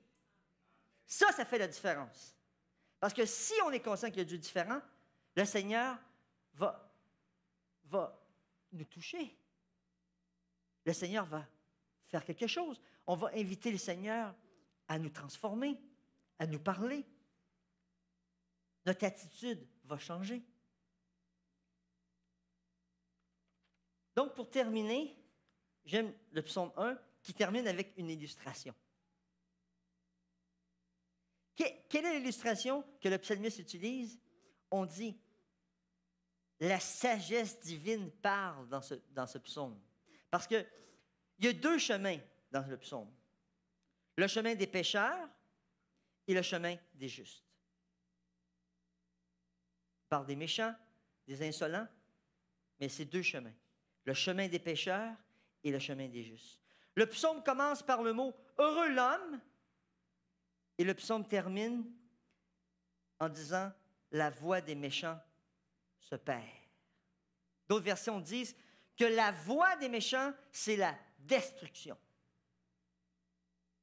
Ça fait la différence. Parce que si on est conscient que Dieu est différent, le Seigneur va nous toucher. Le Seigneur va faire quelque chose. On va inviter le Seigneur à nous transformer, à nous parler. Notre attitude va changer. Donc, pour terminer, j'aime le psaume 1 qui termine avec une illustration. Quelle est l'illustration que le psalmiste utilise? On dit, la sagesse divine parle dans ce psaume. Parce qu'il y a deux chemins dans le psaume. Le chemin des pécheurs et le chemin des justes. On parle des méchants, des insolents, mais c'est deux chemins. Le chemin des pécheurs et le chemin des justes. Le psaume commence par le mot « heureux l'homme » et le psaume termine en disant « la voix des méchants se perd ». D'autres versions disent que la voix des méchants, c'est la destruction.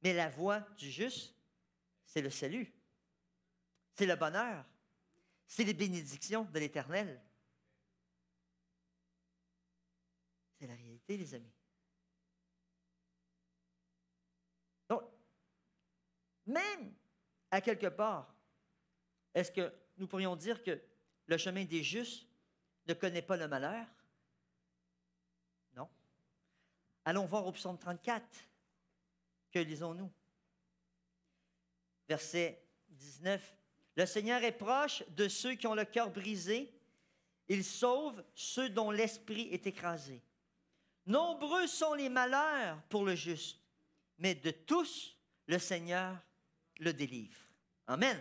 Mais la voix du juste, c'est le salut. C'est le bonheur. C'est les bénédictions de l'Éternel. C'est la réalité, les amis. Donc, même à quelque part, est-ce que nous pourrions dire que le chemin des justes ne connaît pas le malheur? Non. Allons voir au psaume 34. Que lisons-nous? Verset 19. Le Seigneur est proche de ceux qui ont le cœur brisé. Il sauve ceux dont l'esprit est écrasé. Nombreux sont les malheurs pour le juste, mais de tous, le Seigneur le délivre. Amen.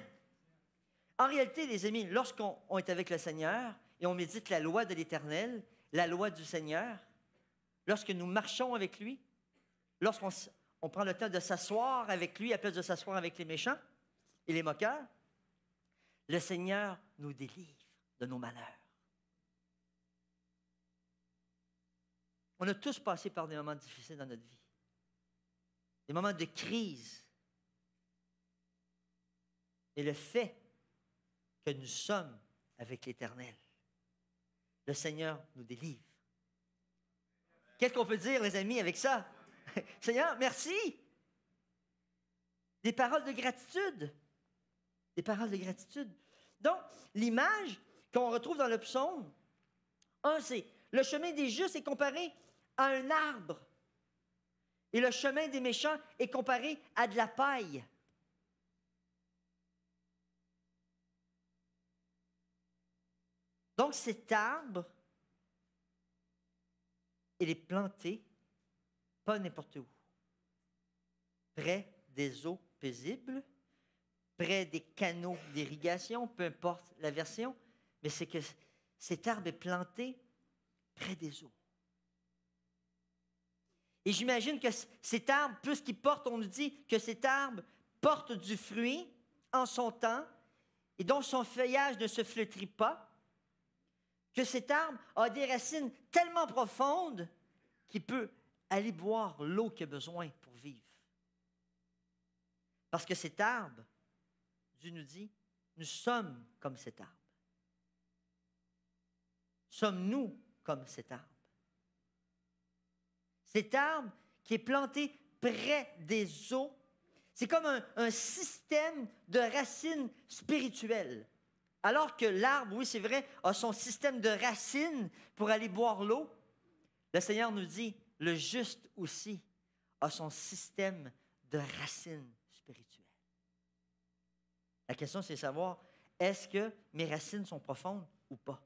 En réalité, les amis, lorsqu'on est avec le Seigneur et on médite la loi de l'Éternel, la loi du Seigneur, lorsque nous marchons avec lui, lorsqu'on prend le temps de s'asseoir avec lui à place de s'asseoir avec les méchants et les moqueurs, le Seigneur nous délivre de nos malheurs. On a tous passé par des moments difficiles dans notre vie, des moments de crise. Et le fait que nous sommes avec l'Éternel, le Seigneur nous délivre. Qu'est-ce qu'on peut dire, les amis, avec ça? Seigneur, merci. Des paroles de gratitude. Des paroles de gratitude. Donc, l'image qu'on retrouve dans le psaume, c'est le chemin des justes est comparé à un arbre. Et le chemin des méchants est comparé à de la paille. Donc, cet arbre, il est planté, pas n'importe où, près des eaux paisibles, près des canaux d'irrigation, peu importe la version, mais c'est que cet arbre est planté près des eaux. Et j'imagine que cet arbre, puisqu'il porte, on nous dit que cet arbre porte du fruit en son temps et dont son feuillage ne se flétrit pas, que cet arbre a des racines tellement profondes qu'il peut aller boire l'eau qu'il a besoin pour vivre. Parce que cet arbre, Dieu nous dit, nous sommes comme cet arbre. Sommes-nous comme cet arbre? Cet arbre qui est planté près des eaux, c'est comme un système de racines spirituelles. Alors que l'arbre, oui, c'est vrai, a son système de racines pour aller boire l'eau, le Seigneur nous dit, le juste aussi a son système de racines spirituelles. La question, c'est de savoir, est-ce que mes racines sont profondes ou pas?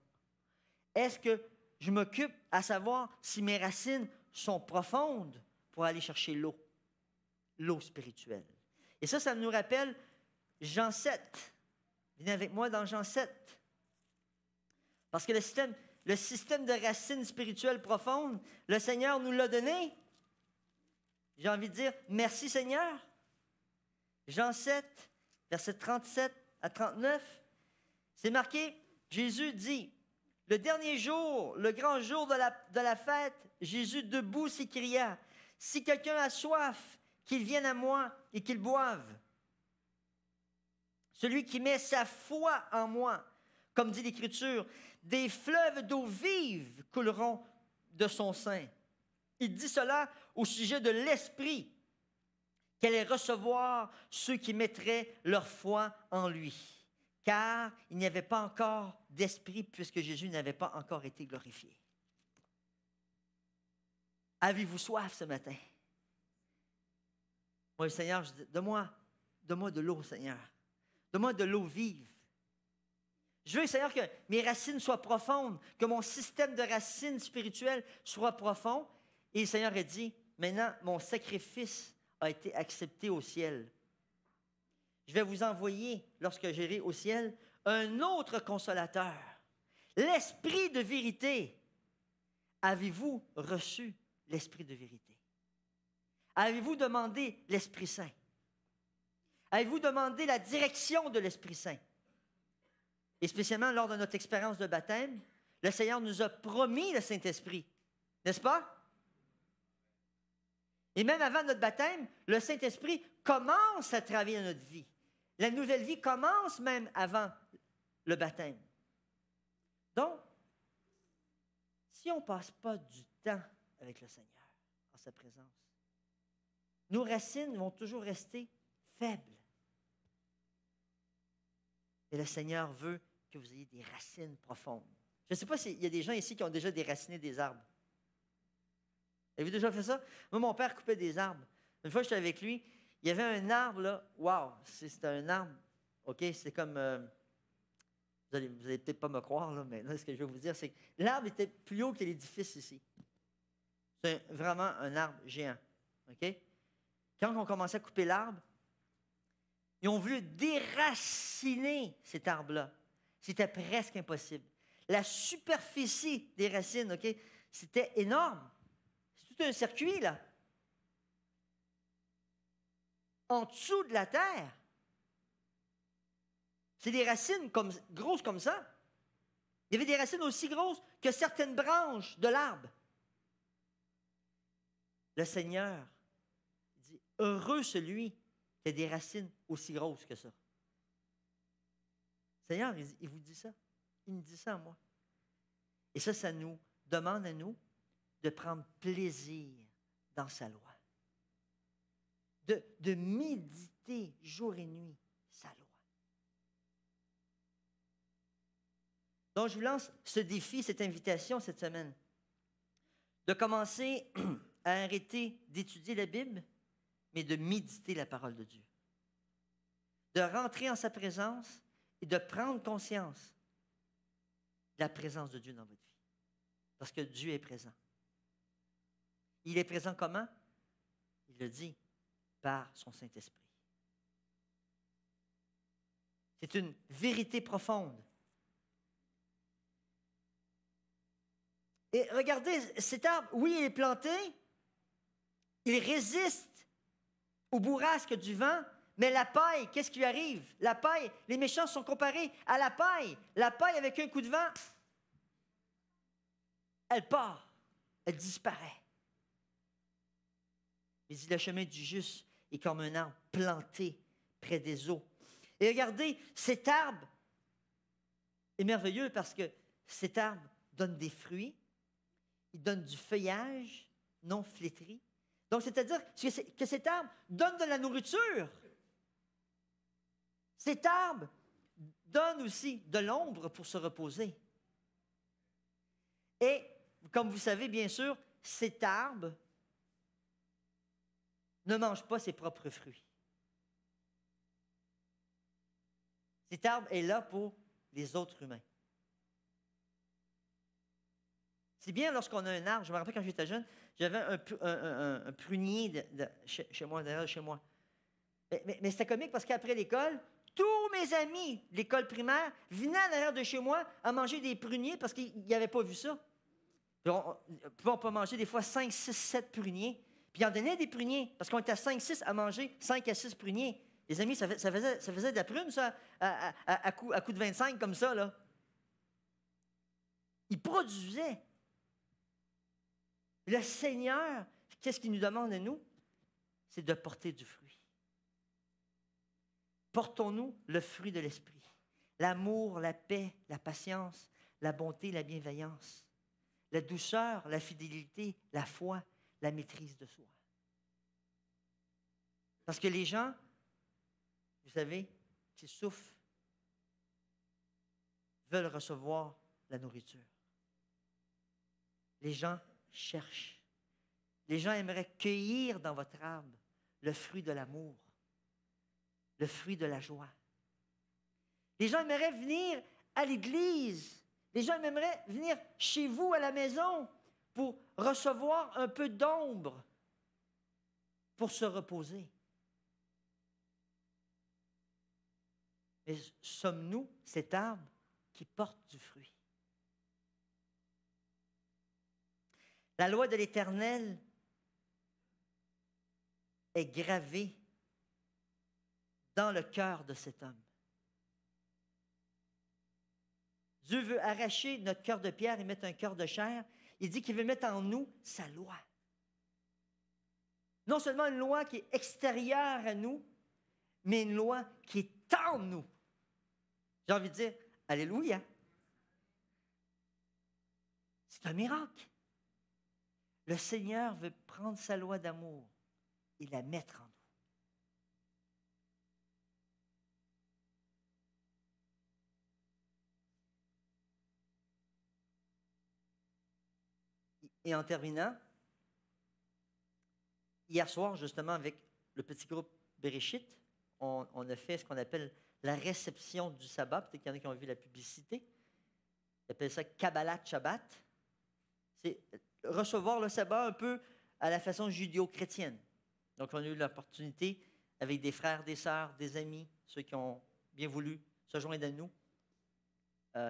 Est-ce que je m'occupe à savoir si mes racines sont profondes pour aller chercher l'eau spirituelle? Et ça nous rappelle Jean 7. Venez avec moi dans Jean 7. Parce que le système de racines spirituelles profondes, le Seigneur nous l'a donné. J'ai envie de dire, merci Seigneur. Jean 7, versets 37 à 39, c'est marqué, Jésus dit, le dernier jour, le grand jour de la fête, Jésus debout s'écria, si quelqu'un a soif, qu'il vienne à moi et qu'il boive. Celui qui met sa foi en moi, comme dit l'Écriture, des fleuves d'eau vive couleront de son sein. Il dit cela au sujet de l'Esprit qu'allait recevoir ceux qui mettraient leur foi en lui. Car il n'y avait pas encore d'Esprit puisque Jésus n'avait pas encore été glorifié. Avez-vous soif ce matin? Moi, le Seigneur, je dis, donne-moi de l'eau, Seigneur. Donne-moi de l'eau vive. Je veux, Seigneur, que mes racines soient profondes, que mon système de racines spirituelles soit profond. Et le Seigneur a dit, maintenant, mon sacrifice a été accepté au ciel. Je vais vous envoyer, lorsque j'irai au ciel, un autre consolateur, l'Esprit de vérité. Avez-vous reçu l'Esprit de vérité? Avez-vous demandé l'Esprit Saint? Avez-vous demandé la direction de l'Esprit Saint? Et spécialement lors de notre expérience de baptême, le Seigneur nous a promis le Saint-Esprit, n'est-ce pas? Et même avant notre baptême, le Saint-Esprit commence à travailler dans notre vie. La nouvelle vie commence même avant le baptême. Donc, si on ne passe pas du temps avec le Seigneur, en sa présence, nos racines vont toujours rester faibles. Et le Seigneur veut que vous ayez des racines profondes. Je ne sais pas s'il y a des gens ici qui ont déjà déraciné des arbres. Avez-vous déjà fait ça? Moi, mon père coupait des arbres. Une fois, j'étais avec lui, il y avait un arbre, là. Wow! C'était un arbre. OK? C'est comme... vous allez peut-être pas me croire, là, mais là, ce que je veux vous dire, c'est que l'arbre était plus haut que l'édifice ici. C'est vraiment un arbre géant. OK? Quand on commençait à couper l'arbre, ils ont voulu déraciner cet arbre-là. C'était presque impossible. La superficie des racines, OK, c'était énorme. C'est tout un circuit, là. En dessous de la terre. C'est des racines grosses comme ça. Il y avait des racines aussi grosses que certaines branches de l'arbre. Le Seigneur dit, heureux celui qui a des racines aussi grosses que ça. Le Seigneur, il vous dit ça. Il me dit ça à moi. Et ça nous demande à nous de prendre plaisir dans sa loi. De méditer jour et nuit sa loi. Donc, je vous lance ce défi, cette invitation cette semaine, de commencer à arrêter d'étudier la Bible, mais de méditer la parole de Dieu. De rentrer en sa présence et de prendre conscience de la présence de Dieu dans votre vie. Parce que Dieu est présent. Il est présent comment? Il le dit, par son Saint-Esprit. C'est une vérité profonde. Et regardez, cet arbre, oui, il est planté, il résiste au bourrasque du vent, mais la paille, qu'est-ce qui lui arrive? La paille, les méchants sont comparés à la paille. La paille, avec un coup de vent, elle part, elle disparaît. Il dit, le chemin du juste est comme un arbre planté près des eaux. Et regardez, cet arbre est merveilleux parce que cet arbre donne des fruits, il donne du feuillage non flétri. Donc, c'est-à-dire que cet arbre donne de la nourriture. Cet arbre donne aussi de l'ombre pour se reposer. Et, comme vous savez, bien sûr, cet arbre ne mange pas ses propres fruits. Cet arbre est là pour les autres humains. C'est bien lorsqu'on a un arbre. Je me rappelle quand j'étais jeune, j'avais un prunier chez moi, derrière chez moi. Mais c'était comique parce qu'après l'école, tous mes amis de l'école primaire venaient à l'arrière de chez moi à manger des pruniers parce qu'ils n'avaient pas vu ça. Puis on peut manger des fois 5, 6, 7 pruniers. Puis ils en donnaient des pruniers parce qu'on était à 5, 6 à manger 5 à 6 pruniers. Les amis, ça faisait de la prune, ça, à coup de 25 comme ça, là. Ils produisaient. Le Seigneur, qu'est-ce qu'il nous demande à nous? C'est de porter du fruit. Portons-nous le fruit de l'Esprit. L'amour, la paix, la patience, la bonté, la bienveillance, la douceur, la fidélité, la foi, la maîtrise de soi. Parce que les gens, vous savez, qui souffrent, veulent recevoir la nourriture. Les gens cherchent. Les gens aimeraient cueillir dans votre arbre le fruit de l'amour, le fruit de la joie. Les gens aimeraient venir à l'église. Les gens aimeraient venir chez vous à la maison pour recevoir un peu d'ombre, pour se reposer. Mais sommes-nous cet arbre qui porte du fruit? La loi de l'Éternel est gravée dans le cœur de cet homme. Dieu veut arracher notre cœur de pierre et mettre un cœur de chair. Il dit qu'il veut mettre en nous sa loi. Non seulement une loi qui est extérieure à nous, mais une loi qui est en nous. J'ai envie de dire, alléluia. C'est un miracle. Le Seigneur veut prendre sa loi d'amour et la mettre en nous. Et en terminant, hier soir, justement, avec le petit groupe Bereshit, on a fait ce qu'on appelle la réception du sabbat. Peut-être qu'il y en a qui ont vu la publicité. Ils appellent ça Kabbalat Shabbat. C'est recevoir le sabbat un peu à la façon judéo-chrétienne. Donc, on a eu l'opportunité, avec des frères, des sœurs, des amis, ceux qui ont bien voulu se joindre à nous,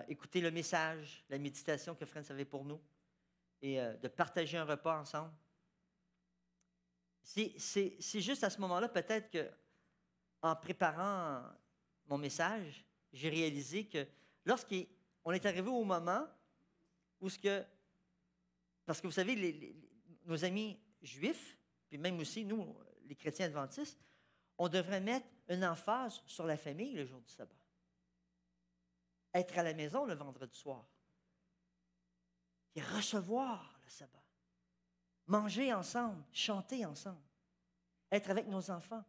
écouter le message, la méditation que Friends avait pour nous, et de partager un repas ensemble. C'est juste à ce moment-là, peut-être qu'en préparant mon message, j'ai réalisé que lorsqu'on est arrivé au moment où parce que vous savez, nos amis juifs, puis même aussi nous, les chrétiens adventistes, on devrait mettre une emphase sur la famille le jour du sabbat. Être à la maison le vendredi soir. Et recevoir le sabbat. Manger ensemble, chanter ensemble. Être avec nos enfants.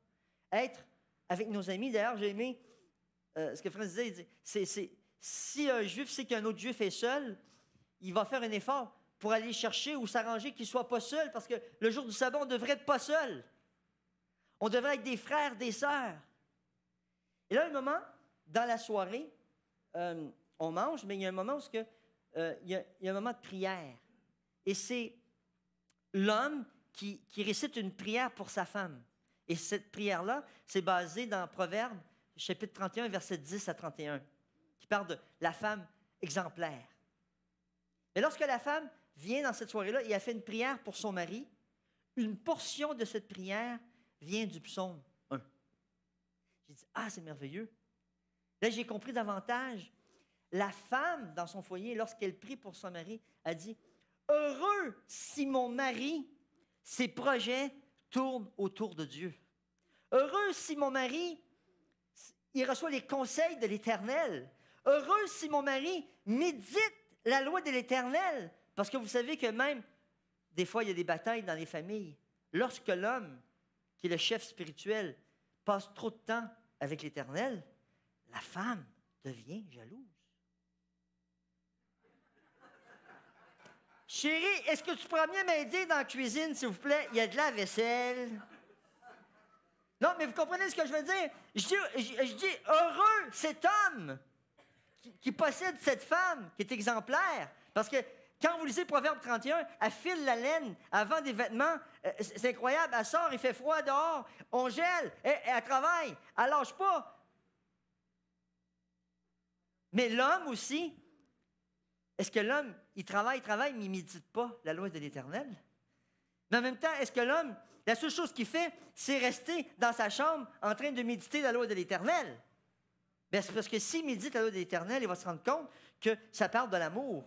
Être avec nos amis. D'ailleurs, j'ai aimé ce que Francis disait. Il dit, si un juif sait qu'un autre juif est seul, il va faire un effort pour aller chercher ou s'arranger qu'il ne soit pas seul, parce que le jour du sabbat, on devrait être pas seul. On devrait être des frères, des sœurs. Et là, un moment, dans la soirée, on mange, mais il y a un moment où il y a un moment de prière. Et c'est l'homme qui récite une prière pour sa femme. Et cette prière-là, c'est basé dans Proverbes, chapitre 31, versets 10 à 31, qui parle de la femme exemplaire. Mais lorsque la femme vient dans cette soirée-là et a fait une prière pour son mari, une portion de cette prière vient du psaume 1. J'ai dit, c'est merveilleux. Là, j'ai compris davantage. La femme, dans son foyer, lorsqu'elle prie pour son mari, a dit, « Heureux si mon mari, ses projets tournent autour de Dieu. Heureux si mon mari, il reçoit les conseils de l'Éternel. Heureux si mon mari médite la loi de l'Éternel. » Parce que vous savez que même, des fois, il y a des batailles dans les familles. Lorsque l'homme, qui est le chef spirituel, passe trop de temps avec l'Éternel, la femme devient jalouse. Chérie, est-ce que tu pourrais bien m'aider dans la cuisine, s'il vous plaît? Il y a de la vaisselle. Non, mais vous comprenez ce que je veux dire? Je dis heureux cet homme qui possède cette femme qui est exemplaire. Parce que quand vous lisez Proverbe 31, elle file la laine, elle vend des vêtements, c'est incroyable, elle sort, il fait froid dehors, on gèle, elle travaille, elle lâche pas. Mais l'homme aussi, est-ce que l'homme, il travaille, mais il ne médite pas la loi de l'Éternel? Mais en même temps, est-ce que l'homme, la seule chose qu'il fait, c'est rester dans sa chambre en train de méditer la loi de l'Éternel? Bien, c'est parce que s'il médite la loi de l'Éternel, il va se rendre compte que ça parle de l'amour.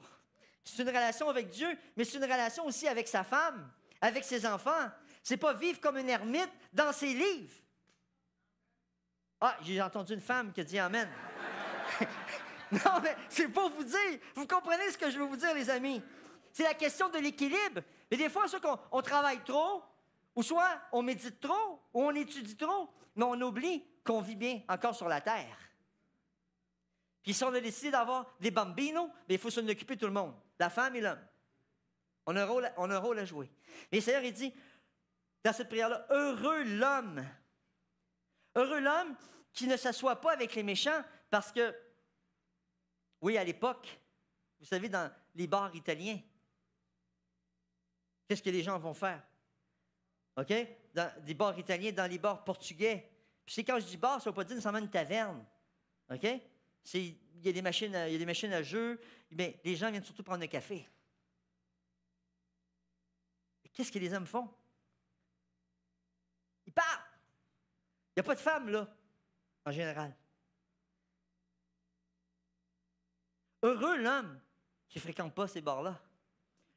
C'est une relation avec Dieu, mais c'est une relation aussi avec sa femme, avec ses enfants. C'est pas vivre comme une ermite dans ses livres. Ah, j'ai entendu une femme qui a dit Amen. Non, mais c'est pour vous dire. Vous comprenez ce que je veux vous dire, les amis? C'est la question de l'équilibre. Et des fois, soit qu'on travaille trop, ou soit on médite trop, ou on étudie trop, mais on oublie qu'on vit bien encore sur la terre. Puis si on a décidé d'avoir des bambinos, bien, il faut s'en occuper tout le monde, la femme et l'homme. On a un rôle à jouer. Et le Seigneur, il dit, dans cette prière-là, heureux l'homme qui ne s'assoit pas avec les méchants, parce que, oui, à l'époque, vous savez, dans les bars italiens, qu'est-ce que les gens vont faire? OK? Dans des bars italiens, dans les bars portugais. Puis c'est quand je dis bar, ça ne veut pas dire nécessairement une taverne. OK? Il y a des machines à jeu, mais les gens viennent surtout prendre un café. Qu'est-ce que les hommes font? Ils partent. Il n'y a pas de femmes, là, en général. Heureux l'homme qui ne fréquente pas ces bars-là.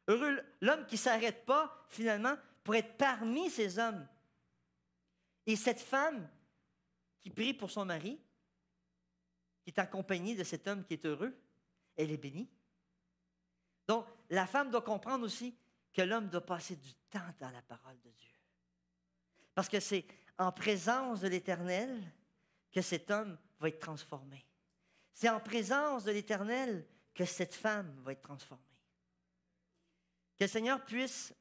Heureux l'homme qui ne s'arrête pas, finalement, pour être parmi ces hommes. Et cette femme qui prie pour son mari, qui est accompagnée de cet homme qui est heureux, elle est bénie. Donc, la femme doit comprendre aussi que l'homme doit passer du temps dans la parole de Dieu. Parce que c'est en présence de l'Éternel que cet homme va être transformé. C'est en présence de l'Éternel que cette femme va être transformée. Que le Seigneur puisse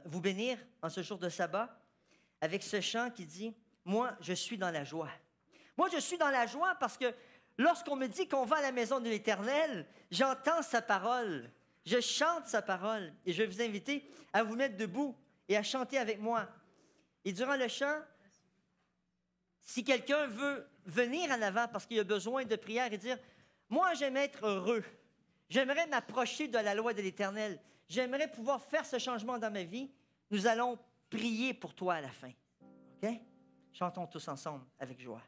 vous bénir en ce jour de sabbat avec ce chant qui dit « Moi, je suis dans la joie ». Moi, je suis dans la joie parce que lorsqu'on me dit qu'on va à la maison de l'Éternel, j'entends sa parole, je chante sa parole et je vais vous inviter à vous mettre debout et à chanter avec moi. Et durant le chant, si quelqu'un veut venir en avant parce qu'il a besoin de prière et dire « Moi, j'aime être heureux, j'aimerais m'approcher de la loi de l'Éternel, j'aimerais pouvoir faire ce changement dans ma vie », nous allons prier pour toi à la fin. OK? Chantons tous ensemble avec joie.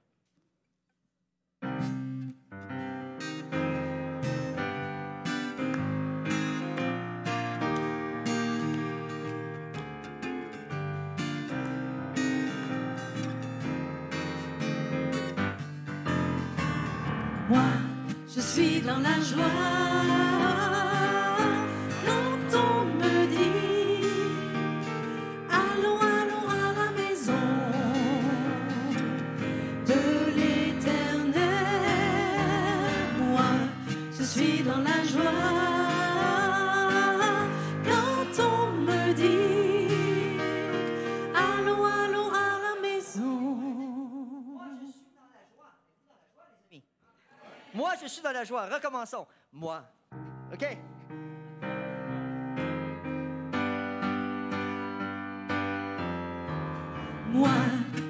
Moi, je suis dans la joie quand on me dit allons, allons à la maison de l'Éternel. Moi, je suis dans la joie quand on me dit allons, allons à la maison. Moi, je suis dans la joie. Recommençons. Moi. OK? Moi,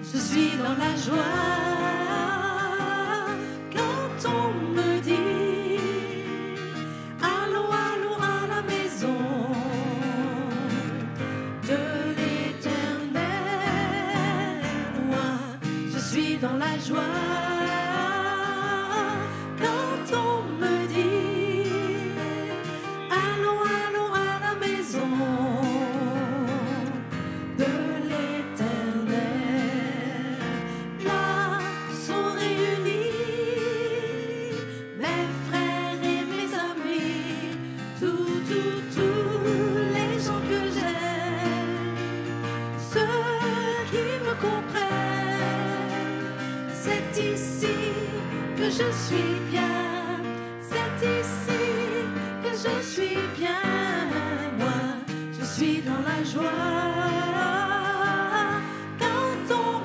je suis dans la joie quand on me dit allons, allons à la maison de l'Éternel. Moi, je suis dans la joie quand on me dit allons, allons à la maison de l'Éternel. Là sont réunis mes frères et mes amis, tous les gens que j'aime, ceux qui me comprennent. C'est ici que je suis bien, c'est ici que je suis bien. Moi, je suis dans la joie quand on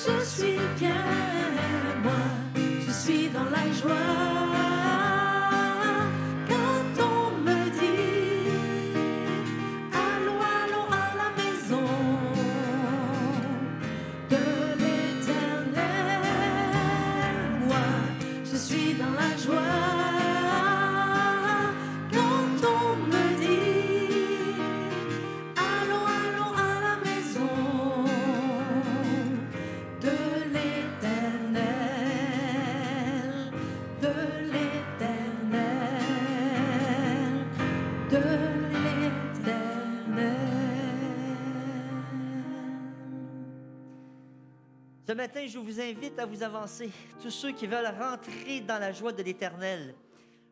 je suis bien, moi, je suis dans la joie. Quand on me dit, allons, allons à la maison de l'Éternel, moi, je suis dans la joie. Quand on me dit, allons, allons à la maison de l'Éternel, de l'Éternel, de l'Éternel. Ce matin, je vous invite à vous avancer. Tous ceux qui veulent rentrer dans la joie de l'Éternel.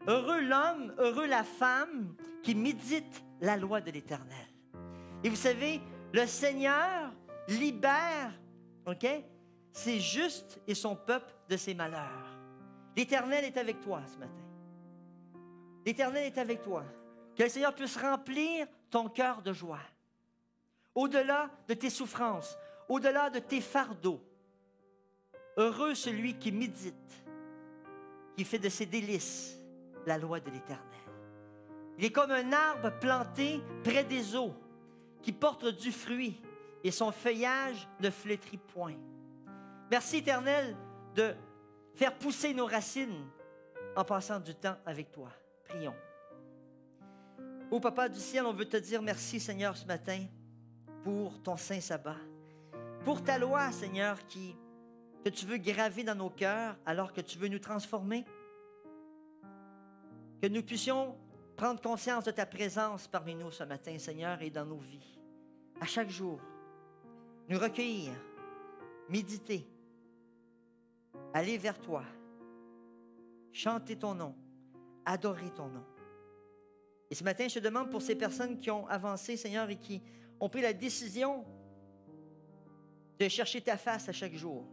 Heureux l'homme, heureux la femme qui médite la loi de l'Éternel. Et vous savez, le Seigneur libère, OK, ses justes et son peuple de ses malheurs. L'Éternel est avec toi ce matin. L'Éternel est avec toi. Que le Seigneur puisse remplir ton cœur de joie. Au-delà de tes souffrances, au-delà de tes fardeaux. Heureux celui qui médite, qui fait de ses délices la loi de l'Éternel. Il est comme un arbre planté près des eaux, qui porte du fruit, et son feuillage ne flétrit point. Merci, Éternel, de faire pousser nos racines en passant du temps avec toi. Prions. Ô Papa du ciel, on veut te dire merci, Seigneur, ce matin, pour ton saint sabbat, pour ta loi, Seigneur, que tu veux graver dans nos cœurs alors que tu veux nous transformer. Que nous puissions prendre conscience de ta présence parmi nous ce matin, Seigneur, et dans nos vies. À chaque jour, nous recueillir, méditer, aller vers toi, chanter ton nom, adorer ton nom. Et ce matin, je te demande pour ces personnes qui ont avancé, Seigneur, et qui ont pris la décision de chercher ta face à chaque jour.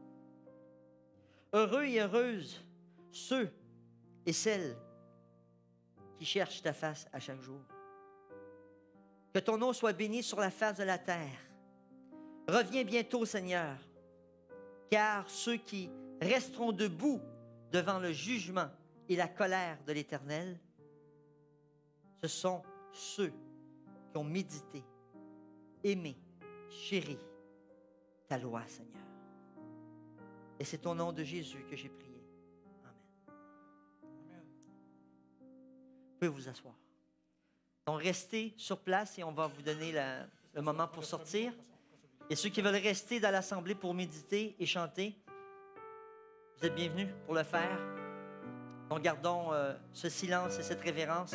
Heureux et heureuses ceux et celles qui cherchent ta face à chaque jour. Que ton nom soit béni sur la face de la terre. Reviens bientôt, Seigneur, car ceux qui resteront debout devant le jugement et la colère de l'Éternel, ce sont ceux qui ont médité, aimé, chéri ta loi, Seigneur. Et c'est au nom de Jésus que j'ai prié. Amen. Vous pouvez vous asseoir. Donc, restez sur place et on va vous donner le moment pour sortir. Et ceux qui veulent rester dans l'assemblée pour méditer et chanter, vous êtes bienvenus pour le faire. Donc, gardons ce silence et cette révérence.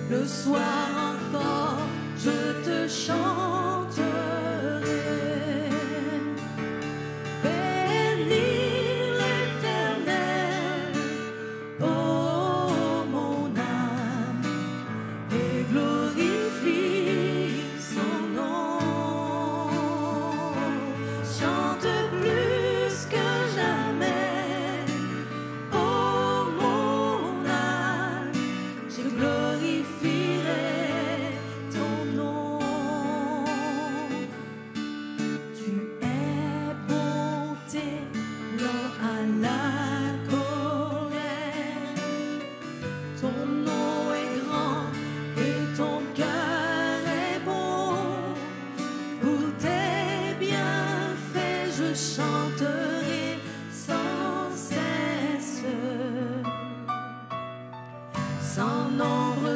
Le soir encore, je te chanterai. Bénis l'Éternel, ô mon âme, et glorifie son nom. Chante plus que jamais, ô mon âme, je glorifie ton nom. chanterai sans cesse, sans nombre